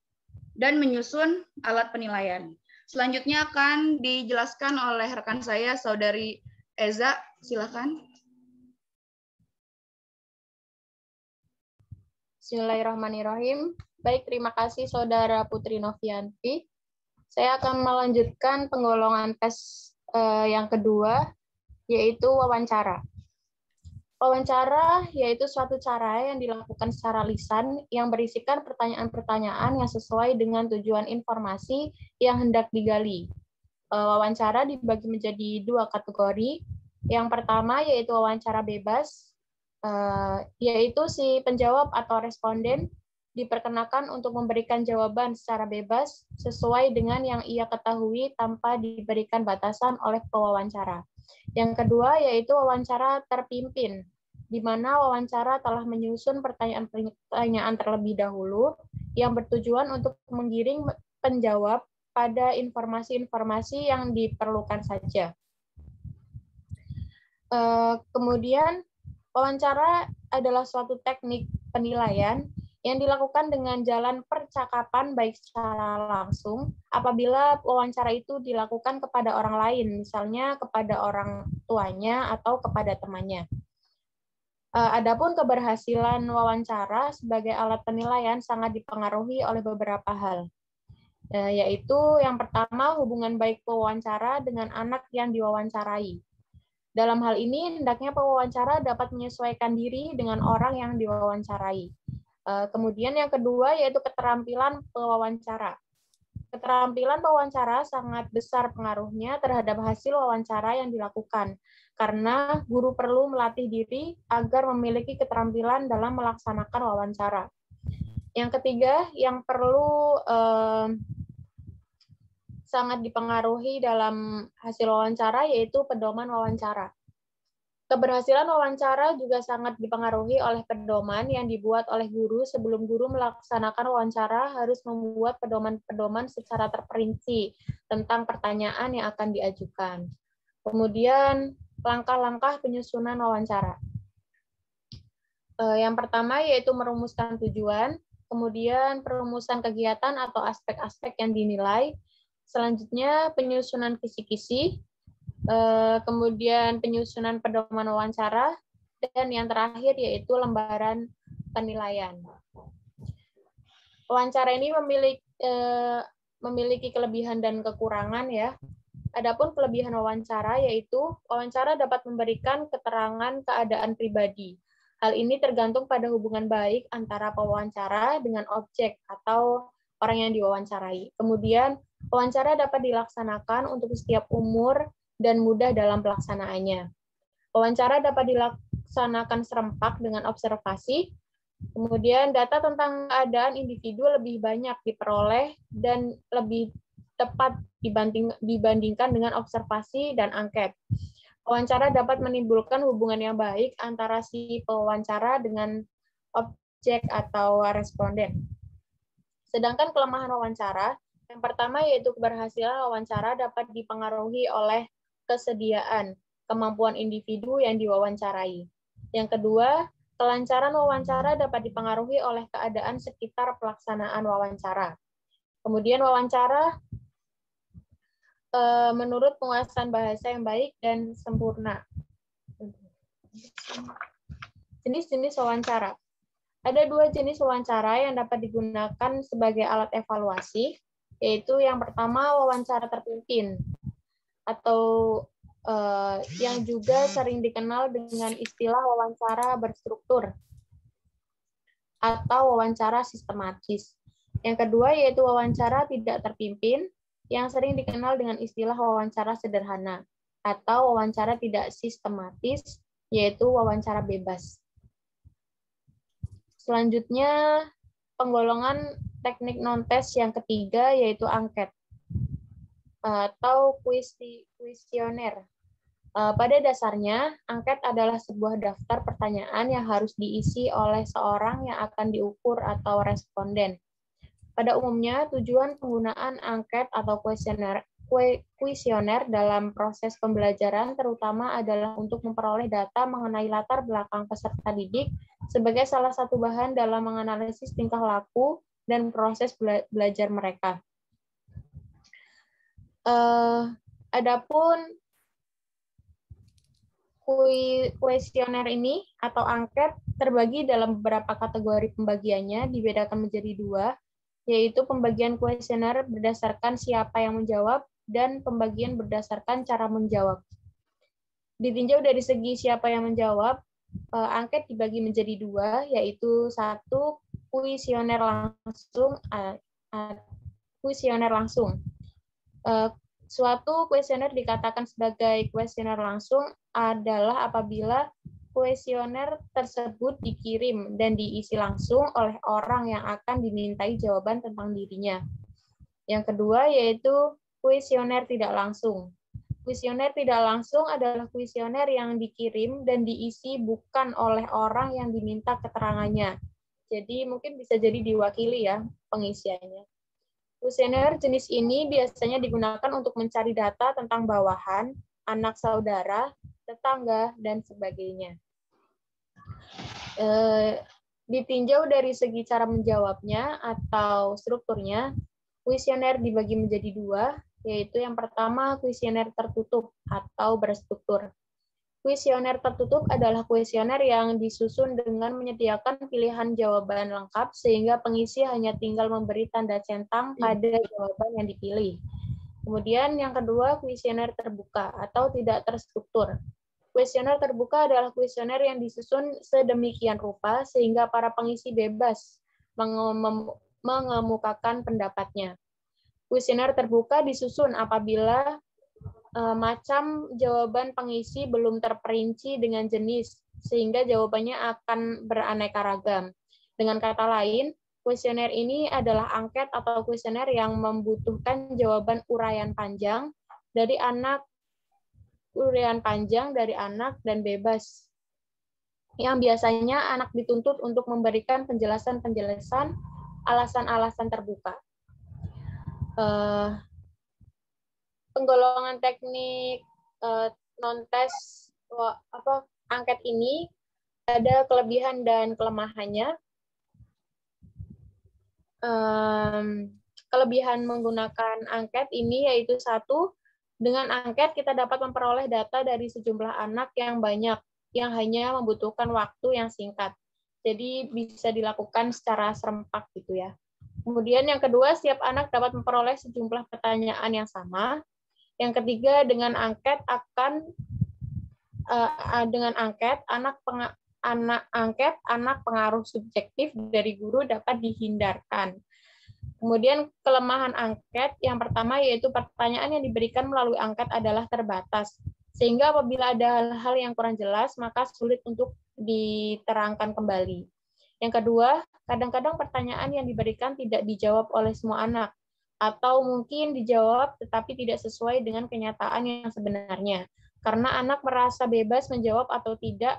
dan menyusun alat penilaian. Selanjutnya akan dijelaskan oleh rekan saya, Saudari Eza, silakan. Bismillahirrahmanirrahim. Baik, terima kasih Saudara Putri Novianti. Saya akan melanjutkan penggolongan tes yang kedua, yaitu wawancara. Wawancara yaitu suatu cara yang dilakukan secara lisan yang berisikan pertanyaan-pertanyaan yang sesuai dengan tujuan informasi yang hendak digali. Wawancara dibagi menjadi dua kategori. Yang pertama yaitu wawancara bebas, yaitu si penjawab atau responden diperkenakan untuk memberikan jawaban secara bebas sesuai dengan yang ia ketahui tanpa diberikan batasan oleh pewawancara. Yang kedua yaitu wawancara terpimpin, di mana wawancara telah menyusun pertanyaan-pertanyaan terlebih dahulu yang bertujuan untuk menggiring penjawab pada informasi-informasi yang diperlukan saja. Kemudian, wawancara adalah suatu teknik penilaian yang dilakukan dengan jalan percakapan baik secara langsung apabila wawancara itu dilakukan kepada orang lain, misalnya kepada orang tuanya atau kepada temannya. Adapun keberhasilan wawancara sebagai alat penilaian sangat dipengaruhi oleh beberapa hal, yaitu yang pertama hubungan baik pewawancara dengan anak yang diwawancarai. Dalam hal ini, hendaknya pewawancara dapat menyesuaikan diri dengan orang yang diwawancarai. Kemudian yang kedua yaitu keterampilan pewawancara. Keterampilan pewawancara sangat besar pengaruhnya terhadap hasil wawancara yang dilakukan, karena guru perlu melatih diri agar memiliki keterampilan dalam melaksanakan wawancara. Yang ketiga yang perlu sangat dipengaruhi dalam hasil wawancara yaitu pedoman wawancara. Keberhasilan wawancara juga sangat dipengaruhi oleh pedoman yang dibuat oleh guru sebelum guru melaksanakan wawancara harus membuat pedoman-pedoman secara terperinci tentang pertanyaan yang akan diajukan. Kemudian langkah-langkah penyusunan wawancara. Yang pertama yaitu merumuskan tujuan, kemudian perumusan kegiatan atau aspek-aspek yang dinilai, selanjutnya penyusunan kisi-kisi, kemudian penyusunan pedoman wawancara, dan yang terakhir yaitu lembaran penilaian. Wawancara ini memiliki kelebihan dan kekurangan ya. Adapun kelebihan wawancara yaitu wawancara dapat memberikan keterangan keadaan pribadi. Hal ini tergantung pada hubungan baik antara pewawancara dengan objek atau orang yang diwawancarai. Kemudian wawancara dapat dilaksanakan untuk setiap umur dan mudah dalam pelaksanaannya. Wawancara dapat dilaksanakan serempak dengan observasi, kemudian data tentang keadaan individu lebih banyak diperoleh dan lebih tepat dibandingkan dengan observasi dan angket. Wawancara dapat menimbulkan hubungan yang baik antara si pewawancara dengan objek atau responden. Sedangkan kelemahan wawancara, yang pertama yaitu keberhasilan wawancara dapat dipengaruhi oleh kesediaan, kemampuan individu yang diwawancarai. Yang kedua, kelancaran wawancara dapat dipengaruhi oleh keadaan sekitar pelaksanaan wawancara. Kemudian wawancara menurut penguasaan bahasa yang baik dan sempurna. Jenis-jenis wawancara. Ada 2 jenis wawancara yang dapat digunakan sebagai alat evaluasi, yaitu yang pertama wawancara terpimpin, atau yang juga sering dikenal dengan istilah wawancara berstruktur, atau wawancara sistematis. Yang kedua yaitu wawancara tidak terpimpin, yang sering dikenal dengan istilah wawancara sederhana, atau wawancara tidak sistematis, yaitu wawancara bebas. Selanjutnya, penggolongan teknik non-tes yang ketiga yaitu angket atau kuesioner. Pada dasarnya, angket adalah sebuah daftar pertanyaan yang harus diisi oleh seorang yang akan diukur atau responden. Pada umumnya, tujuan penggunaan angket atau kuesioner dalam proses pembelajaran terutama adalah untuk memperoleh data mengenai latar belakang peserta didik sebagai salah satu bahan dalam menganalisis tingkah laku dan proses belajar mereka. Adapun kuesioner ini atau angket terbagi dalam beberapa kategori pembagiannya, dibedakan menjadi 2, yaitu pembagian kuesioner berdasarkan siapa yang menjawab dan pembagian berdasarkan cara menjawab. Ditinjau dari segi siapa yang menjawab, angket dibagi menjadi 2, yaitu 1 kuesioner langsung. Suatu kuesioner dikatakan sebagai kuesioner langsung adalah apabila kuesioner tersebut dikirim dan diisi langsung oleh orang yang akan dimintai jawaban tentang dirinya. Yang kedua yaitu kuesioner tidak langsung. Kuesioner tidak langsung adalah kuesioner yang dikirim dan diisi bukan oleh orang yang diminta keterangannya. Jadi mungkin bisa jadi diwakili ya pengisiannya. Kuesioner jenis ini biasanya digunakan untuk mencari data tentang bawahan, anak saudara, tetangga, dan sebagainya. Ditinjau dari segi cara menjawabnya atau strukturnya, kuesioner dibagi menjadi 2, yaitu yang pertama kuesioner tertutup atau berstruktur. Kuesioner tertutup adalah kuesioner yang disusun dengan menyediakan pilihan jawaban lengkap sehingga pengisi hanya tinggal memberi tanda centang pada jawaban yang dipilih. Kemudian yang kedua, kuesioner terbuka atau tidak terstruktur. Kuesioner terbuka adalah kuesioner yang disusun sedemikian rupa sehingga para pengisi bebas mengemukakan pendapatnya. Kuesioner terbuka disusun apabila macam jawaban pengisi belum terperinci dengan jenis, sehingga jawabannya akan beraneka ragam. Dengan kata lain, kuesioner ini adalah angket atau kuesioner yang membutuhkan jawaban uraian panjang dari anak, dan bebas. Yang biasanya anak dituntut untuk memberikan penjelasan-penjelasan, alasan-alasan terbuka. Penggolongan teknik non-tes angket ini ada kelebihan dan kelemahannya. Kelebihan menggunakan angket ini yaitu 1, dengan angket kita dapat memperoleh data dari sejumlah anak yang banyak yang hanya membutuhkan waktu yang singkat. Jadi bisa dilakukan secara serempak gitu ya. Kemudian yang kedua, setiap anak dapat memperoleh sejumlah pertanyaan yang sama. Yang ketiga, dengan angket anak pengaruh subjektif dari guru dapat dihindarkan. Kemudian kelemahan angket yang pertama yaitu pertanyaan yang diberikan melalui angket adalah terbatas. Sehingga apabila ada hal-hal yang kurang jelas, maka sulit untuk diterangkan kembali. Yang kedua, kadang-kadang pertanyaan yang diberikan tidak dijawab oleh semua anak. Atau mungkin dijawab tetapi tidak sesuai dengan kenyataan yang sebenarnya. Karena anak merasa bebas menjawab atau tidak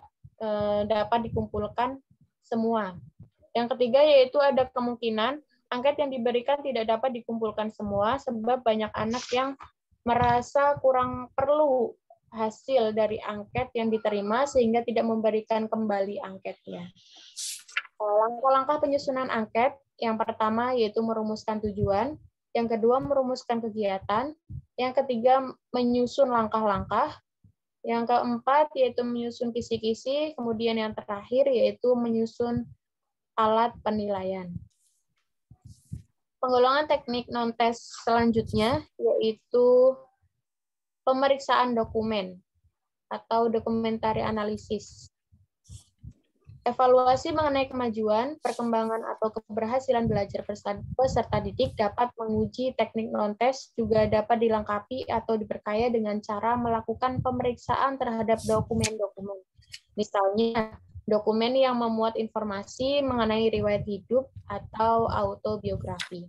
dapat dikumpulkan semua. Yang ketiga yaitu ada kemungkinan Angket yang diberikan tidak dapat dikumpulkan semua sebab banyak anak yang merasa kurang perlu hasil dari angket yang diterima sehingga tidak memberikan kembali angketnya. Langkah-langkah penyusunan angket, yang pertama yaitu merumuskan tujuan, yang kedua merumuskan kegiatan, yang ketiga menyusun langkah-langkah, yang keempat yaitu menyusun kisi-kisi, kemudian yang terakhir yaitu menyusun alat penilaian. Penggolongan teknik non-tes selanjutnya yaitu pemeriksaan dokumen atau documentary analysis. Evaluasi mengenai kemajuan, perkembangan, atau keberhasilan belajar peserta didik dapat menguji teknik non-tes, juga dapat dilengkapi atau diperkaya dengan cara melakukan pemeriksaan terhadap dokumen-dokumen. Misalnya, dokumen yang memuat informasi mengenai riwayat hidup atau autobiografi.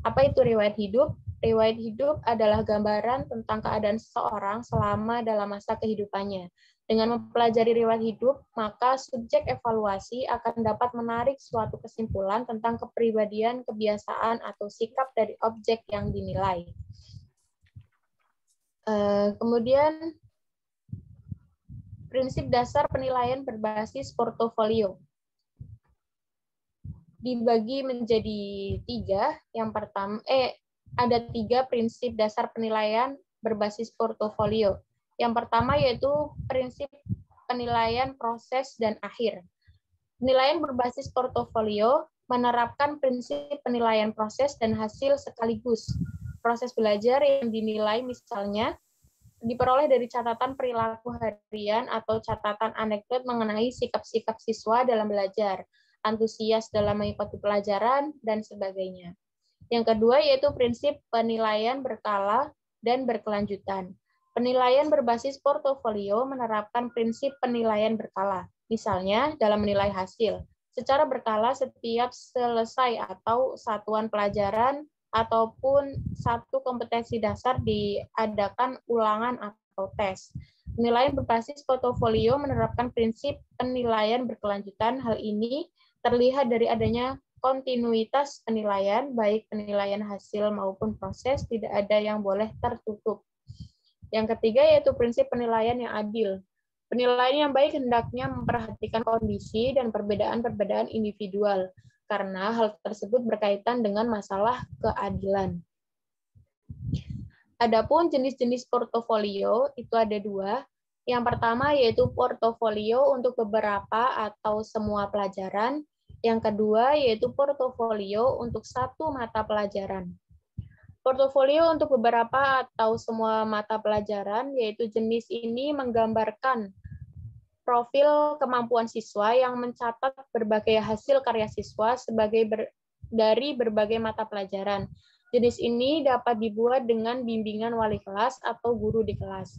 Apa itu riwayat hidup? Riwayat hidup adalah gambaran tentang keadaan seseorang selama dalam masa kehidupannya. Dengan mempelajari riwayat hidup, maka subjek evaluasi akan dapat menarik suatu kesimpulan tentang kepribadian, kebiasaan, atau sikap dari objek yang dinilai. Kemudian, prinsip dasar penilaian berbasis portofolio. Dibagi menjadi tiga. Yang pertama, ada tiga prinsip dasar penilaian berbasis portofolio. Yang pertama yaitu prinsip penilaian proses dan akhir. Penilaian berbasis portofolio menerapkan prinsip penilaian proses dan hasil sekaligus. Proses belajar yang dinilai misalnya diperoleh dari catatan perilaku harian atau catatan anekdot mengenai sikap-sikap siswa dalam belajar, antusias dalam mengikuti pelajaran, dan sebagainya. Yang kedua yaitu prinsip penilaian berkala dan berkelanjutan. Penilaian berbasis portofolio menerapkan prinsip penilaian berkala. Misalnya, dalam menilai hasil, secara berkala setiap selesai atau satuan pelajaran ataupun satu kompetensi dasar diadakan ulangan atau tes. Penilaian berbasis portofolio menerapkan prinsip penilaian berkelanjutan. Hal ini terlihat dari adanya kontinuitas penilaian, baik penilaian hasil maupun proses, tidak ada yang boleh tertutup. Yang ketiga yaitu prinsip penilaian yang adil. Penilaian yang baik hendaknya memperhatikan kondisi dan perbedaan-perbedaan individual, karena hal tersebut berkaitan dengan masalah keadilan. Adapun jenis-jenis portofolio itu ada dua. Yang pertama yaitu portofolio untuk beberapa atau semua pelajaran. Yang kedua yaitu portofolio untuk satu mata pelajaran. Portofolio untuk beberapa atau semua mata pelajaran, yaitu jenis ini menggambarkan profil kemampuan siswa yang mencatat berbagai hasil karya siswa dari berbagai mata pelajaran. Jenis ini dapat dibuat dengan bimbingan wali kelas atau guru di kelas.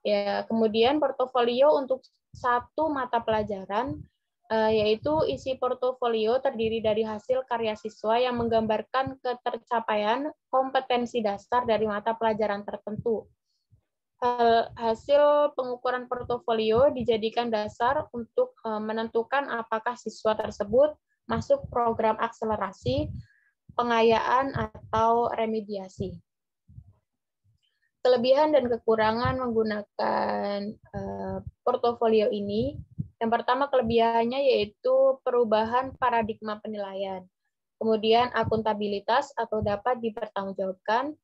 Ya, kemudian portofolio untuk satu mata pelajaran, yaitu isi portofolio terdiri dari hasil karya siswa yang menggambarkan ketercapaian kompetensi dasar dari mata pelajaran tertentu. Hasil pengukuran portofolio dijadikan dasar untuk menentukan apakah siswa tersebut masuk program akselerasi, pengayaan, atau remediasi. Kelebihan dan kekurangan menggunakan portofolio ini. Yang pertama kelebihannya yaitu perubahan paradigma penilaian. Kemudian akuntabilitas atau dapat dipertanggungjawabkan.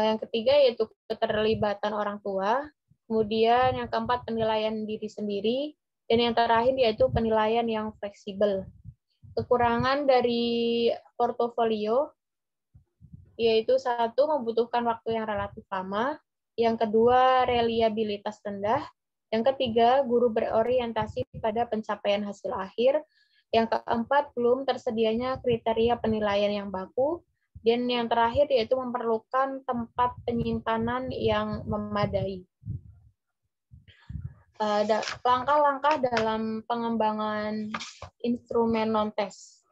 Yang ketiga yaitu keterlibatan orang tua. Kemudian yang keempat penilaian diri sendiri. Dan yang terakhir yaitu penilaian yang fleksibel. Kekurangan dari portofolio yaitu satu, membutuhkan waktu yang relatif lama. Yang kedua, reliabilitas rendah. Yang ketiga, guru berorientasi pada pencapaian hasil akhir. Yang keempat, belum tersedianya kriteria penilaian yang baku. Dan yang terakhir yaitu memerlukan tempat penyimpanan yang memadai. Langkah-langkah dalam pengembangan instrumen non-tes.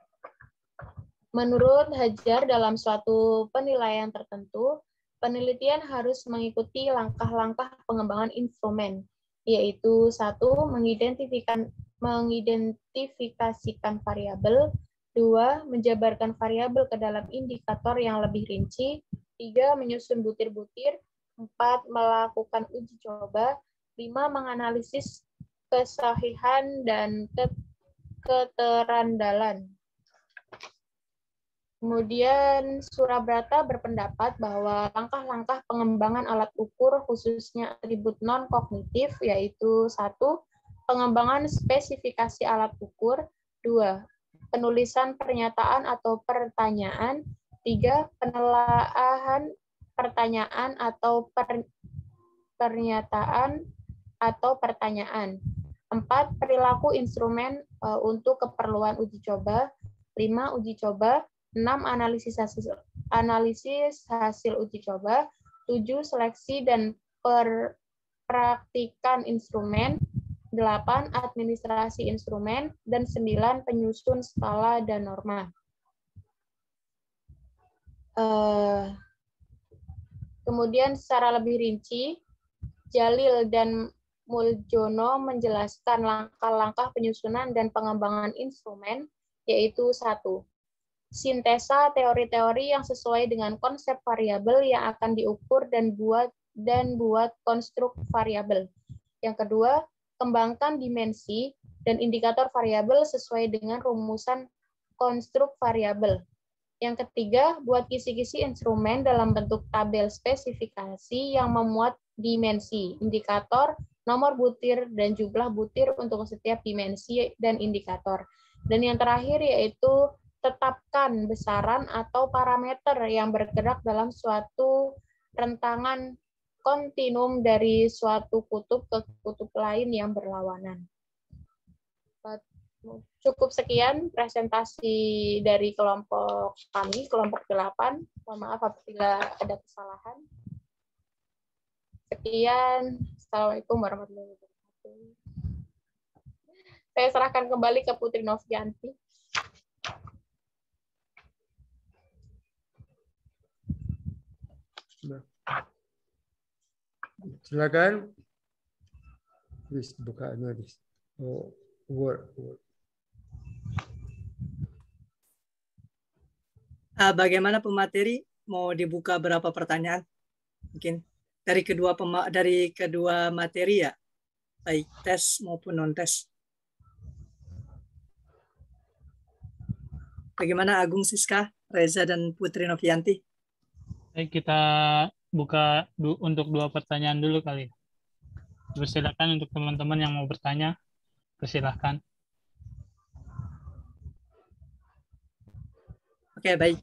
Menurut Hajar, dalam suatu penilaian tertentu, penelitian harus mengikuti langkah-langkah pengembangan instrumen, yaitu satu, mengidentifikasikan variabel, 2. Menjabarkan variabel ke dalam indikator yang lebih rinci. 3. Menyusun butir-butir. 4. Melakukan uji coba. 5. Menganalisis kesahihan dan keterandalan. Kemudian Surabrata berpendapat bahwa langkah-langkah pengembangan alat ukur khususnya atribut non-kognitif yaitu 1. Pengembangan spesifikasi alat ukur. 2. Penulisan pernyataan atau pertanyaan. 3. Penelaahan pertanyaan atau pernyataan atau pertanyaan. 4. Perilaku instrumen untuk keperluan uji coba. 5. Uji coba. 6. Analisis hasil uji coba. 7. Seleksi dan praktikan instrumen. 8. Administrasi instrumen. Dan 9. Penyusun skala dan norma. Kemudian secara lebih rinci, Jalil dan Muljono menjelaskan langkah-langkah penyusunan dan pengembangan instrumen, yaitu 1. Sintesa teori-teori yang sesuai dengan konsep variabel yang akan diukur dan buat konstruk variabel. Yang kedua, kembangkan dimensi dan indikator variabel sesuai dengan rumusan konstruk variabel. Yang ketiga, buat kisi-kisi instrumen dalam bentuk tabel spesifikasi yang memuat dimensi, indikator, nomor butir, dan jumlah butir untuk setiap dimensi dan indikator. Dan yang terakhir yaitu tetapkan besaran atau parameter yang bergerak dalam suatu rentangan kontinum dari suatu kutub ke kutub lain yang berlawanan. Cukup sekian presentasi dari kelompok kami, kelompok 8. Mohon maaf apabila ada kesalahan. Sekian. Assalamualaikum warahmatullahi wabarakatuh. Saya serahkan kembali ke Putri Novianti. Silakan. Please buka nulis. Oh, Word. Bagaimana pemateri? Mau dibuka berapa pertanyaan? Mungkin dari kedua materi ya, baik tes maupun non tes. Bagaimana Agung, Siska, Reza, dan Putri Novianti? Baik, kita buka untuk 2 pertanyaan dulu kali. Persilakan untuk teman-teman yang mau bertanya, persilakan. Oke, baik.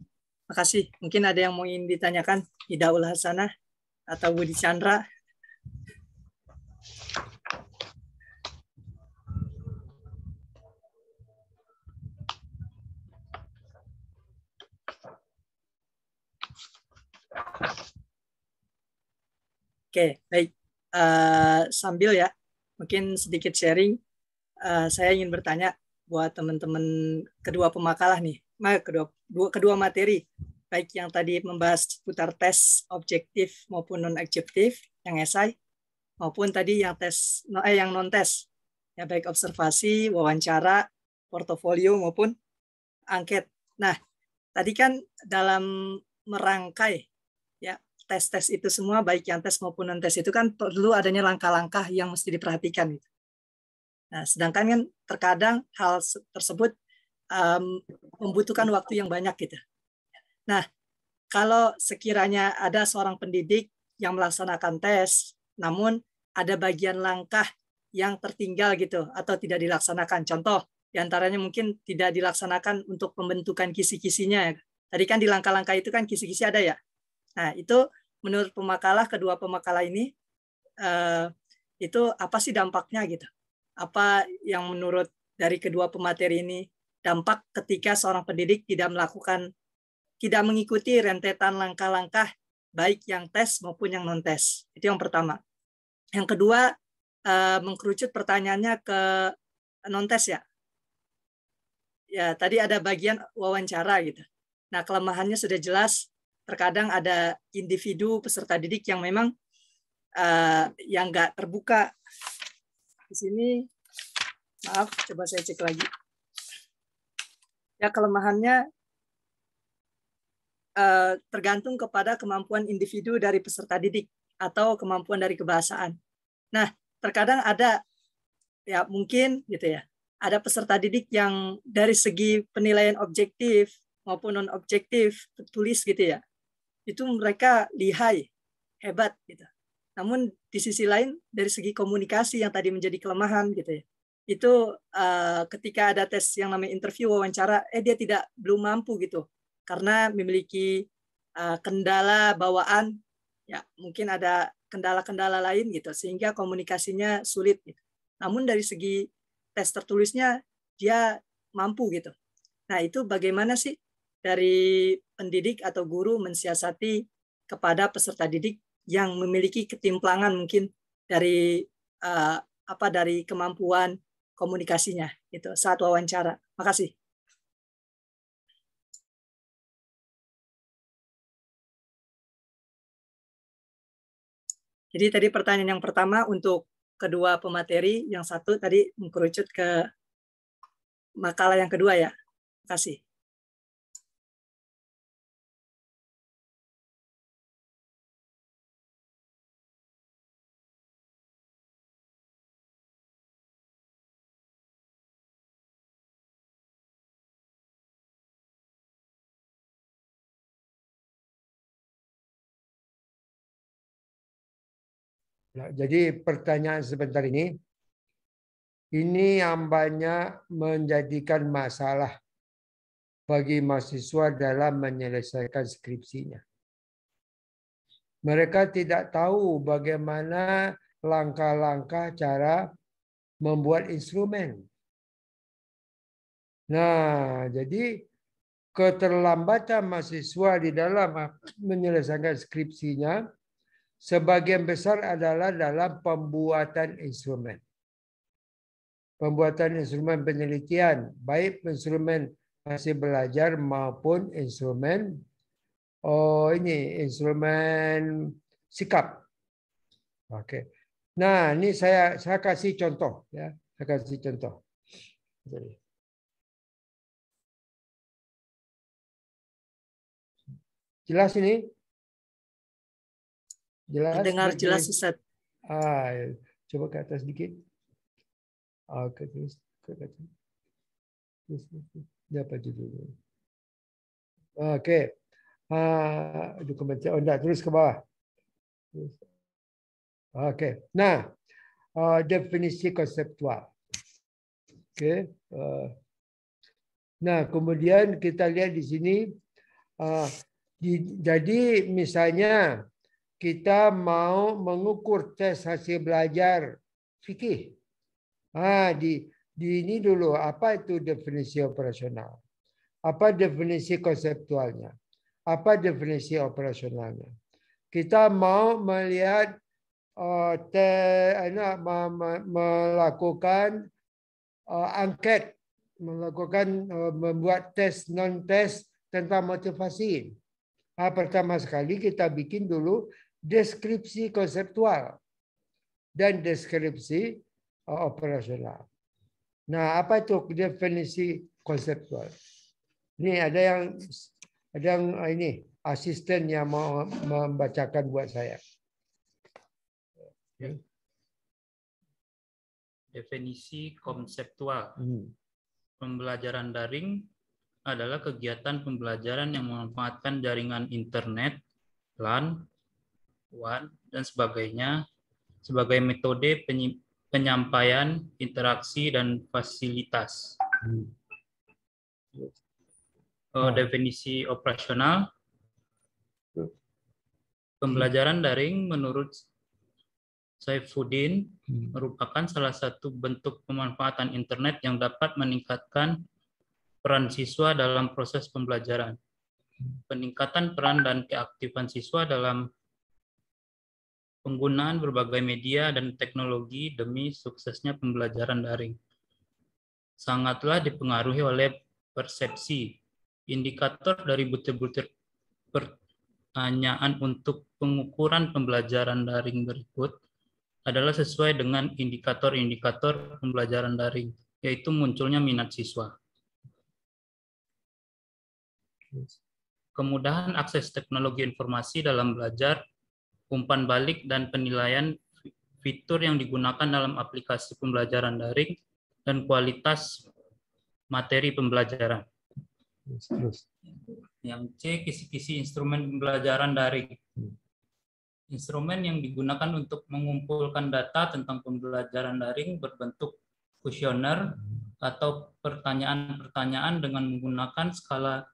Makasih. Mungkin ada yang mau ingin ditanyakan, Hidaul Hasanah atau Budi Chandra. Oke, baik. Sambil ya, mungkin sedikit sharing. Saya ingin bertanya buat teman-teman kedua pemakalah nih, kedua materi, baik yang tadi membahas seputar tes objektif maupun non objektif, yang esai, maupun tadi yang yang non tes, ya baik observasi, wawancara, portofolio maupun angket. Nah, tadi kan dalam merangkai ya tes-tes itu semua, baik yang tes maupun non tes itu kan perlu adanya langkah-langkah yang mesti diperhatikan. Nah, sedangkan kan terkadang hal tersebut membutuhkan waktu yang banyak gitu. Nah, kalau sekiranya ada seorang pendidik yang melaksanakan tes, namun ada bagian langkah yang tertinggal gitu atau tidak dilaksanakan. Contoh, diantaranya mungkin tidak dilaksanakan untuk pembentukan kisi-kisinya. Tadi kan di langkah-langkah itu kan kisi-kisi ada ya. Nah, itu menurut kedua pemakalah ini, itu apa sih dampaknya gitu? Apa yang menurut dari kedua pemateri ini dampak ketika seorang pendidik tidak mengikuti rentetan langkah-langkah baik yang tes maupun yang non tes. Itu yang pertama. Yang kedua, mengkerucut pertanyaannya ke non tes ya. Ya, tadi ada bagian wawancara gitu. Nah, kelemahannya sudah jelas. Terkadang ada individu peserta didik yang memang yang nggak terbuka. Di sini, maaf, coba saya cek lagi. Ya, kelemahannya tergantung kepada kemampuan individu dari peserta didik atau kemampuan dari kebahasaan. Nah, terkadang ada ya mungkin gitu ya, ada peserta didik yang dari segi penilaian objektif maupun non objektif tertulis gitu ya, itu mereka lihai, hebat gitu. Namun di sisi lain dari segi komunikasi yang tadi menjadi kelemahan gitu ya, itu ketika ada tes yang namanya interview wawancara, dia belum mampu gitu karena memiliki kendala bawaan, ya mungkin ada kendala-kendala lain gitu sehingga komunikasinya sulit gitu. Namun dari segi tes tertulisnya dia mampu gitu. Nah, itu bagaimana sih dari pendidik atau guru mensiasati kepada peserta didik yang memiliki ketimplangan mungkin dari dari kemampuan komunikasinya gitu saat wawancara. Makasih. Jadi tadi pertanyaan yang pertama untuk kedua pemateri, yang satu tadi mengkerucut ke makalah yang kedua ya. Terima kasih. Nah, jadi pertanyaan sebentar ini yang banyak menjadikan masalah bagi mahasiswa dalam menyelesaikan skripsinya. Mereka tidak tahu bagaimana langkah-langkah cara membuat instrumen. Nah, jadi keterlambatan mahasiswa di dalam menyelesaikan skripsinya sebagian besar adalah dalam pembuatan instrumen. Pembuatan instrumen penelitian, baik instrumen hasil belajar maupun instrumen instrumen sikap. Oke. Nah, ini saya kasih contoh ya. Saya kasih contoh. Jelas ini? Jelas? Dengar jelas, Ustaz. Coba ke atas sedikit. Oke, terus ke atas. Ini apa judulnya? Oke. Dokumen. Oh, enggak, terus ke bawah. Oke. Nah, definisi konseptual. Oke. Nah, kemudian kita lihat di sini. Jadi misalnya kita mau mengukur tes hasil belajar fikih. Di ini dulu, apa itu definisi operasional? Apa definisi konseptualnya? Apa definisi operasionalnya? Kita mau melihat melakukan angket, membuat tes non-tes tentang motivasi. Pertama sekali kita bikin dulu deskripsi konseptual dan deskripsi operasional. Nah, apa itu definisi konseptual? Ini ada yang ini asisten yang mau membacakan buat saya. Definisi konseptual. Pembelajaran daring adalah kegiatan pembelajaran yang memanfaatkan jaringan internet, LAN, WAN, dan sebagainya sebagai metode penyampaian, interaksi, dan fasilitas. Definisi operasional. Pembelajaran daring menurut Saifuddin merupakan salah satu bentuk pemanfaatan internet yang dapat meningkatkan peran siswa dalam proses pembelajaran. Peningkatan peran dan keaktifan siswa dalam penggunaan berbagai media dan teknologi demi suksesnya pembelajaran daring sangatlah dipengaruhi oleh persepsi. Indikator dari butir-butir pertanyaan untuk pengukuran pembelajaran daring berikut adalah sesuai dengan indikator-indikator pembelajaran daring, yaitu munculnya minat siswa. Kemudahan akses teknologi informasi dalam belajar, umpan balik dan penilaian fitur yang digunakan dalam aplikasi pembelajaran daring, dan kualitas materi pembelajaran. Yang C, kisi-kisi instrumen pembelajaran daring. Instrumen yang digunakan untuk mengumpulkan data tentang pembelajaran daring berbentuk kuesioner atau pertanyaan-pertanyaan dengan menggunakan skala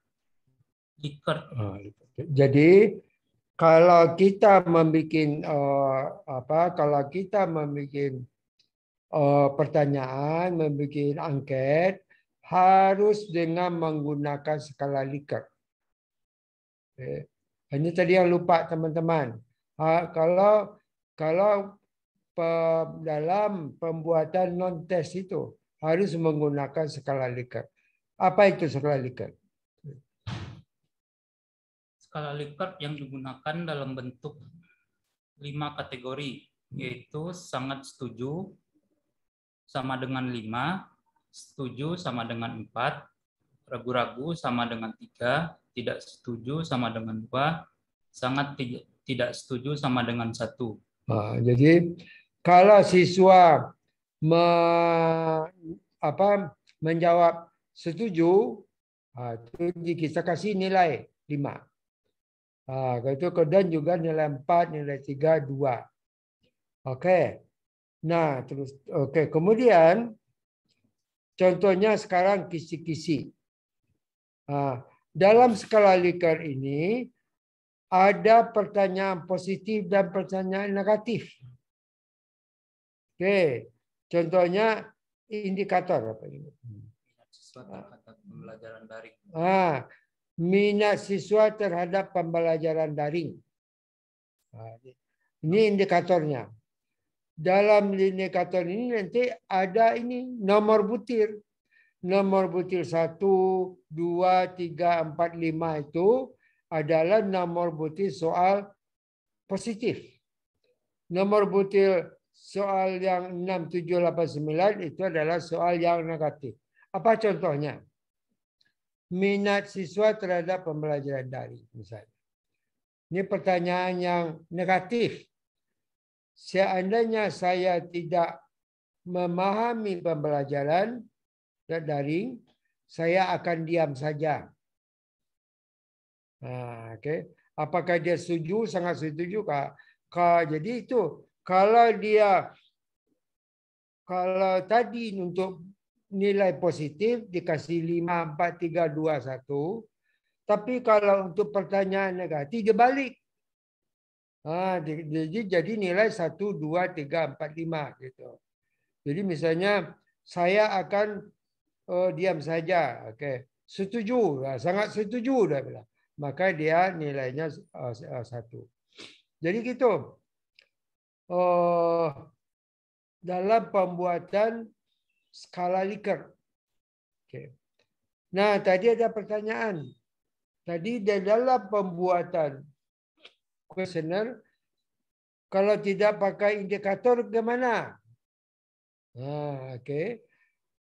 Likert. Jadi kalau kita membuat pertanyaan, membuat angket, harus dengan menggunakan skala Likert. Ini tadi yang lupa teman-teman. Kalau dalam pembuatan non-test itu harus menggunakan skala Likert. Apa itu skala Likert? Skala Likert yang digunakan dalam bentuk 5 kategori, yaitu sangat setuju sama dengan 5, setuju sama dengan 4, ragu-ragu sama dengan 3, tidak setuju sama dengan 2, sangat tidak setuju sama dengan 1. Jadi kalau siswa menjawab setuju, itu kita kasih nilai 5. Dan juga nilai 4, nilai 3, 2. Oke. Nah, terus kemudian contohnya sekarang kisi-kisi. Dalam skala Likert ini ada pertanyaan positif dan pertanyaan negatif. Oke. Contohnya indikator apa ini? Pembelajaran daring. Minat siswa terhadap pembelajaran daring. Ini indikatornya. Dalam indikator ini nanti ada ini nomor butir. Nomor butir 1, 2, 3, 4, 5 itu adalah nomor butir soal positif. Nomor butir soal yang 6, 7, 8, 9 itu adalah soal yang negatif. Apa contohnya? Minat siswa terhadap pembelajaran daring misalnya. Ini pertanyaan yang negatif. Seandainya saya tidak memahami pembelajaran daring, saya akan diam saja. Apakah dia setuju? Sangat setuju, Kak. Jadi itu kalau tadi untuk nilai positif dikasih 5, 4, 3, 2, 1. Tapi kalau untuk pertanyaan negatif dia balik. Jadi nilai 1, 2, 3, 4, 5 gitu. Jadi misalnya saya akan diam saja. Oke. Setuju, sangat setuju dah bilang. Maka dia nilainya 1. Jadi gitu. Dalam pembuatan skala Likert. Oke. Nah, tadi ada pertanyaan. Tadi dalam pembuatan kuesioner, kalau tidak pakai indikator bagaimana? Oke.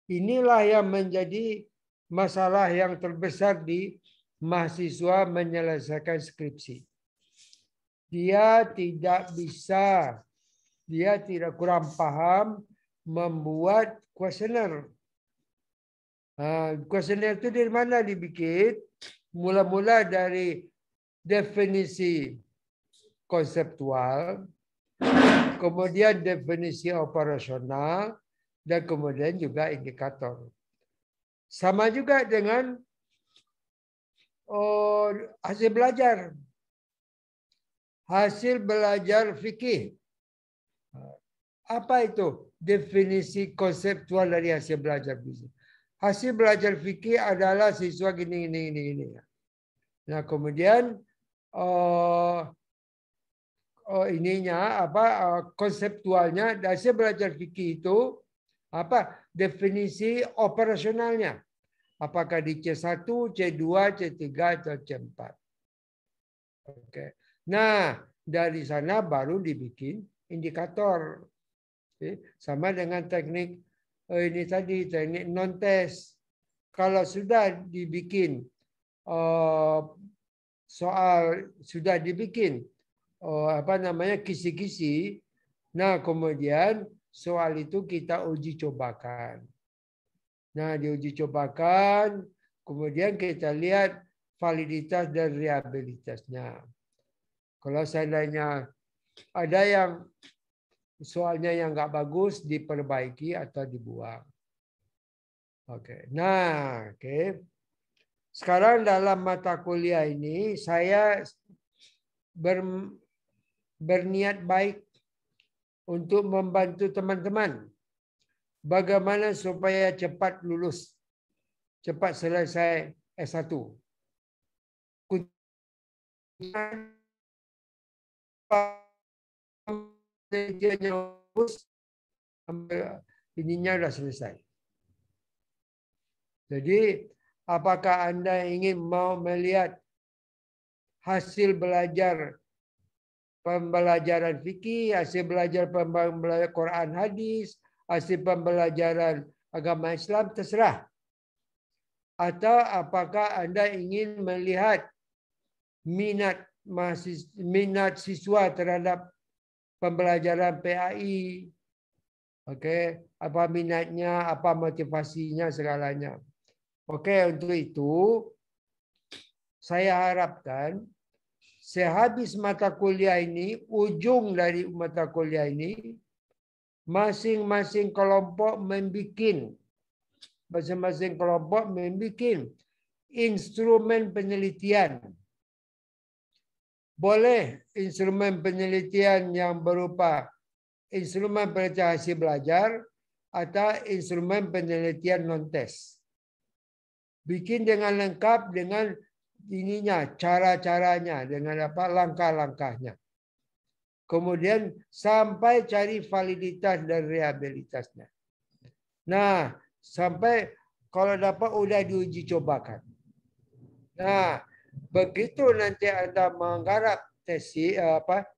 Inilah yang menjadi masalah yang terbesar di mahasiswa menyelesaikan skripsi. Dia tidak kurang paham membuat kuesioner. Kuesioner itu dari mana dibikin? Mula-mula dari definisi konseptual, kemudian definisi operasional, dan kemudian juga indikator. Sama juga dengan hasil belajar. Hasil belajar fikih. Apa itu definisi konseptual dari hasil belajar fikih? Hasil belajar fikih adalah siswa gini. Nah, kemudian konseptualnya hasil belajar fikih itu apa? Definisi operasionalnya. Apakah di C1, C2, C3 atau C4? Oke. Nah, dari sana baru dibikin indikator. Sama dengan teknik ini tadi, teknik non-test. Kalau sudah dibikin soal sudah dibikin kisi-kisi. Nah, kemudian soal itu kita uji cobakan. Nah, diuji cobakan, kemudian kita lihat validitas dan reliabilitasnya. Kalau seandainya ada yang soalnya yang nggak bagus, diperbaiki atau dibuang. Oke. Nah, oke. Sekarang dalam mata kuliah ini saya berniat baik untuk membantu teman-teman bagaimana supaya cepat lulus, cepat selesai S1. Ininya sudah selesai. Jadi, apakah Anda ingin mau melihat hasil belajar pembelajaran fikih, hasil belajar pembelajaran Quran hadis, hasil pembelajaran agama Islam, terserah. Atau apakah Anda ingin melihat minat siswa terhadap pembelajaran PAI? Oke, apa minatnya, apa motivasinya, segalanya. Oke, untuk itu saya harapkan sehabis mata kuliah ini, ujung dari mata kuliah ini, masing-masing kelompok membuat instrumen penelitian. Boleh instrumen penelitian yang berupa instrumen penelitian hasil belajar atau instrumen penelitian non-tes. Bikin dengan lengkap dengan ininya, cara-caranya, dengan apa langkah-langkahnya. Kemudian sampai cari validitas dan reliabilitasnya. Nah, sampai kalau dapat udah diuji cobakan. Nah, begitu nanti Anda menggarap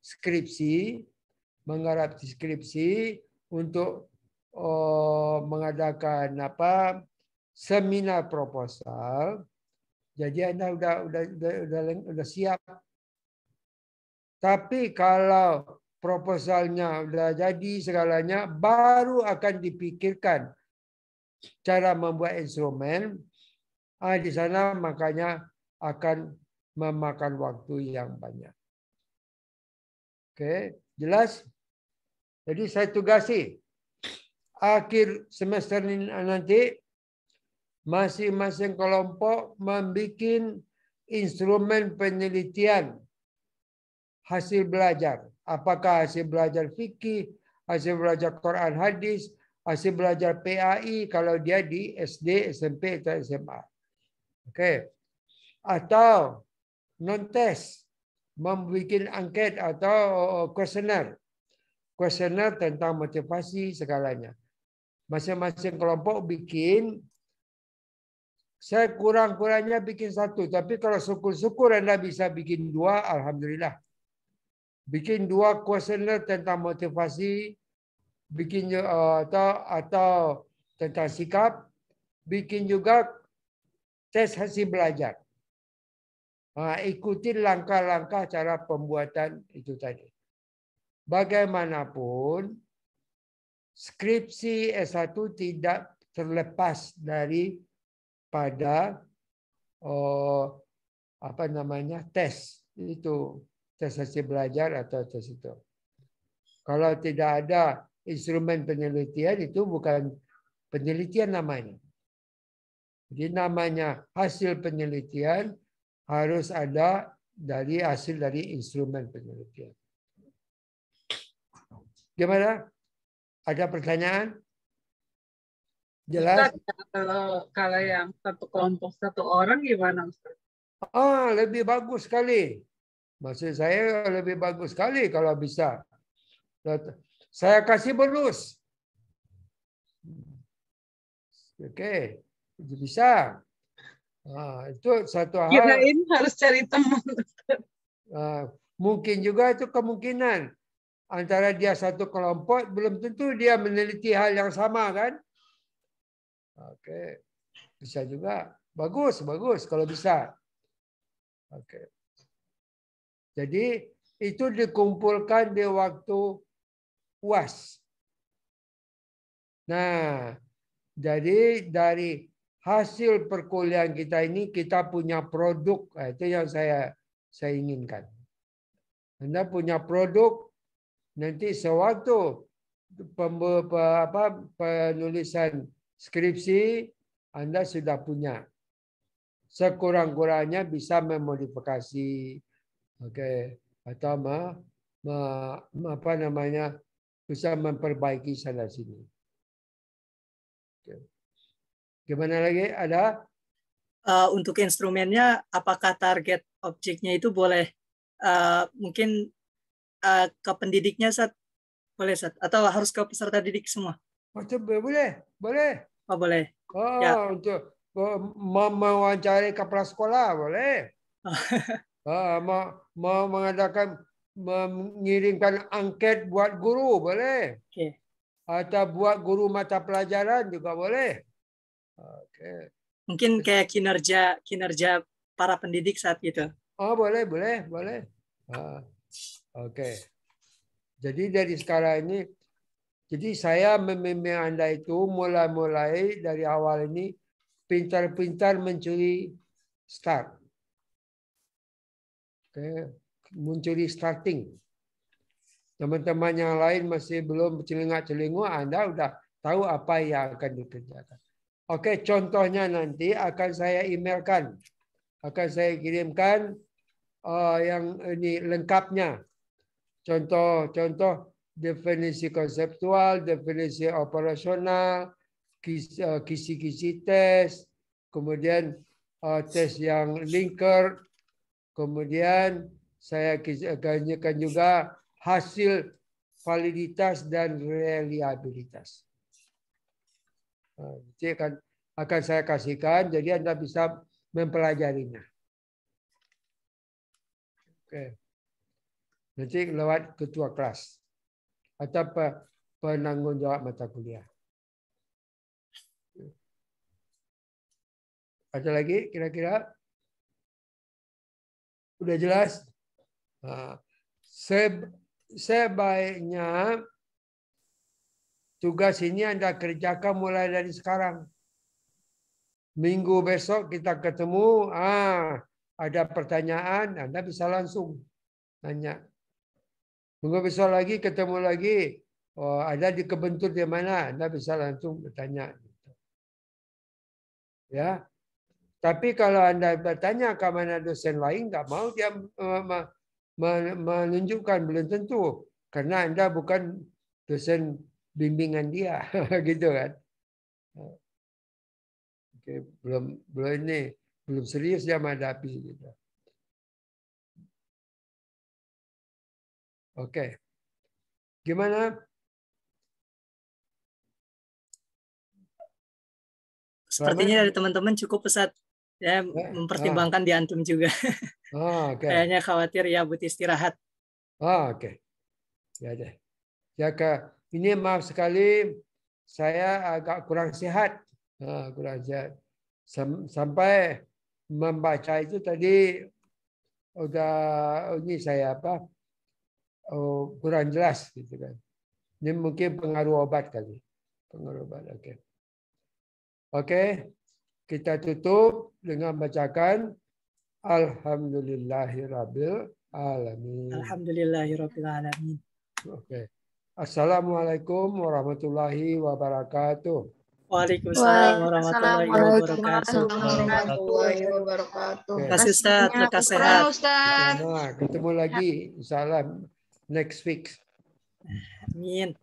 skripsi untuk mengadakan seminar proposal. Jadi Anda udah siap. Tapi kalau proposalnya udah jadi segalanya, baru akan dipikirkan cara membuat instrumen. Di sana makanya akan memakan waktu yang banyak. Oke, jelas? Jadi saya tugasi akhir semester ini nanti masing-masing kelompok membuat instrumen penelitian hasil belajar. Apakah hasil belajar fikih, hasil belajar Quran hadis, hasil belajar PAI kalau dia di SD, SMP, atau SMA. Oke. Atau non-tes, membuat angket atau kuesioner. Kuesioner tentang motivasi segalanya. Masing-masing kelompok bikin. Saya kurang-kurangnya bikin 1. Tapi kalau syukur-syukur Anda bisa bikin 2, alhamdulillah. Bikin 2 kuesioner tentang motivasi, bikin atau tentang sikap, bikin juga tes hasil belajar. Ikuti langkah-langkah cara pembuatan itu tadi. Bagaimanapun, skripsi S1 tidak terlepas daripada tes itu. Tes hasil belajar atau tes itu. Kalau tidak ada instrumen penelitian, itu bukan penelitian namanya. Jadi namanya hasil penelitian harus ada dari hasil dari instrumen penelitian. Gimana? Ada pertanyaan? Jelas? Ustaz, kalau yang satu kelompok 1 orang gimana, Ustaz? Lebih bagus sekali. Maksud saya lebih bagus sekali kalau bisa. Saya kasih bonus. Oke, bisa. Itu satu hal. Kirain harus cari teman. Mungkin juga itu kemungkinan. Antara dia satu kelompok, belum tentu dia meneliti hal yang sama, kan? Oke, bisa juga. Bagus kalau bisa. Oke. Jadi itu dikumpulkan di waktu UAS. Nah, jadi dari hasil perkuliahan kita ini kita punya produk. Nah, itu yang saya inginkan. Anda punya produk, nanti sewaktu penulisan skripsi Anda sudah punya. Sekurang-kurangnya bisa memodifikasi, oke, atau bisa memperbaiki sana sini. Oke. Gimana lagi? Ada? Untuk instrumennya, apakah target objeknya itu boleh mungkin ke pendidiknya, Sat? Boleh, Sat? Atau harus ke peserta didik semua? Boleh, boleh. Oh, boleh. Oh, Ya. untuk mewawancari kepala sekolah boleh. Mau mengadakan mengirimkan angket buat guru boleh. Oke. Atau buat guru mata pelajaran juga boleh. Oke. Mungkin kayak kinerja para pendidik saat itu. Oh, boleh. Oke. Jadi dari sekarang ini, jadi saya membimbing Anda itu mulai dari awal ini pintar-pintar mencuri start. Oke, mencuri starting. Teman-teman yang lain masih belum celingak-celinguk, Anda udah tahu apa yang akan dikerjakan. Oke, contohnya nanti akan saya emailkan. Akan saya kirimkan yang ini lengkapnya. Contoh definisi konseptual, definisi operasional, kisi-kisi tes, kemudian tes yang linker, kemudian saya akan juga hasil validitas dan reliabilitas. Jadi akan saya kasihkan, jadi Anda bisa mempelajarinya. Oke. Nanti lewat ketua kelas atau penanggung jawab mata kuliah. Ada lagi kira-kira? Udah jelas? Sebaiknya tugas ini Anda kerjakan mulai dari sekarang. Minggu besok kita ketemu, ada pertanyaan, Anda bisa langsung tanya. Minggu besok lagi ketemu lagi, ada di kebentur di mana, Anda bisa langsung bertanya. Ya, tapi kalau Anda bertanya ke mana dosen lain, nggak mau dia menunjukkan, belum tentu, karena Anda bukan dosen bimbingan dia, gitu kan? Oke, belum serius dia menghadapi gitu. Oke, gimana? Sepertinya dari teman-teman cukup pesat. Ya, mempertimbangkan di antum juga. Okay. Kayaknya khawatir ya butuh istirahat. Oke. Ya deh. Ya ini maaf sekali saya agak kurang sehat. Kurang sehat. Sampai membaca itu tadi udah ini saya kurang jelas gitu kan. Ini mungkin pengaruh obat kali. Pengaruh obat. Oke. Oke. Kita tutup dengan bacakan Alhamdulillahirabbil alamin. Alhamdulillahirabbil alamin. Oke. Assalamualaikum warahmatullahi wabarakatuh. Waalaikumsalam warahmatullahi wabarakatuh. Terima kasih Ustaz, lekas sehat. Nah, ketemu lagi insyaallah next week. Amin.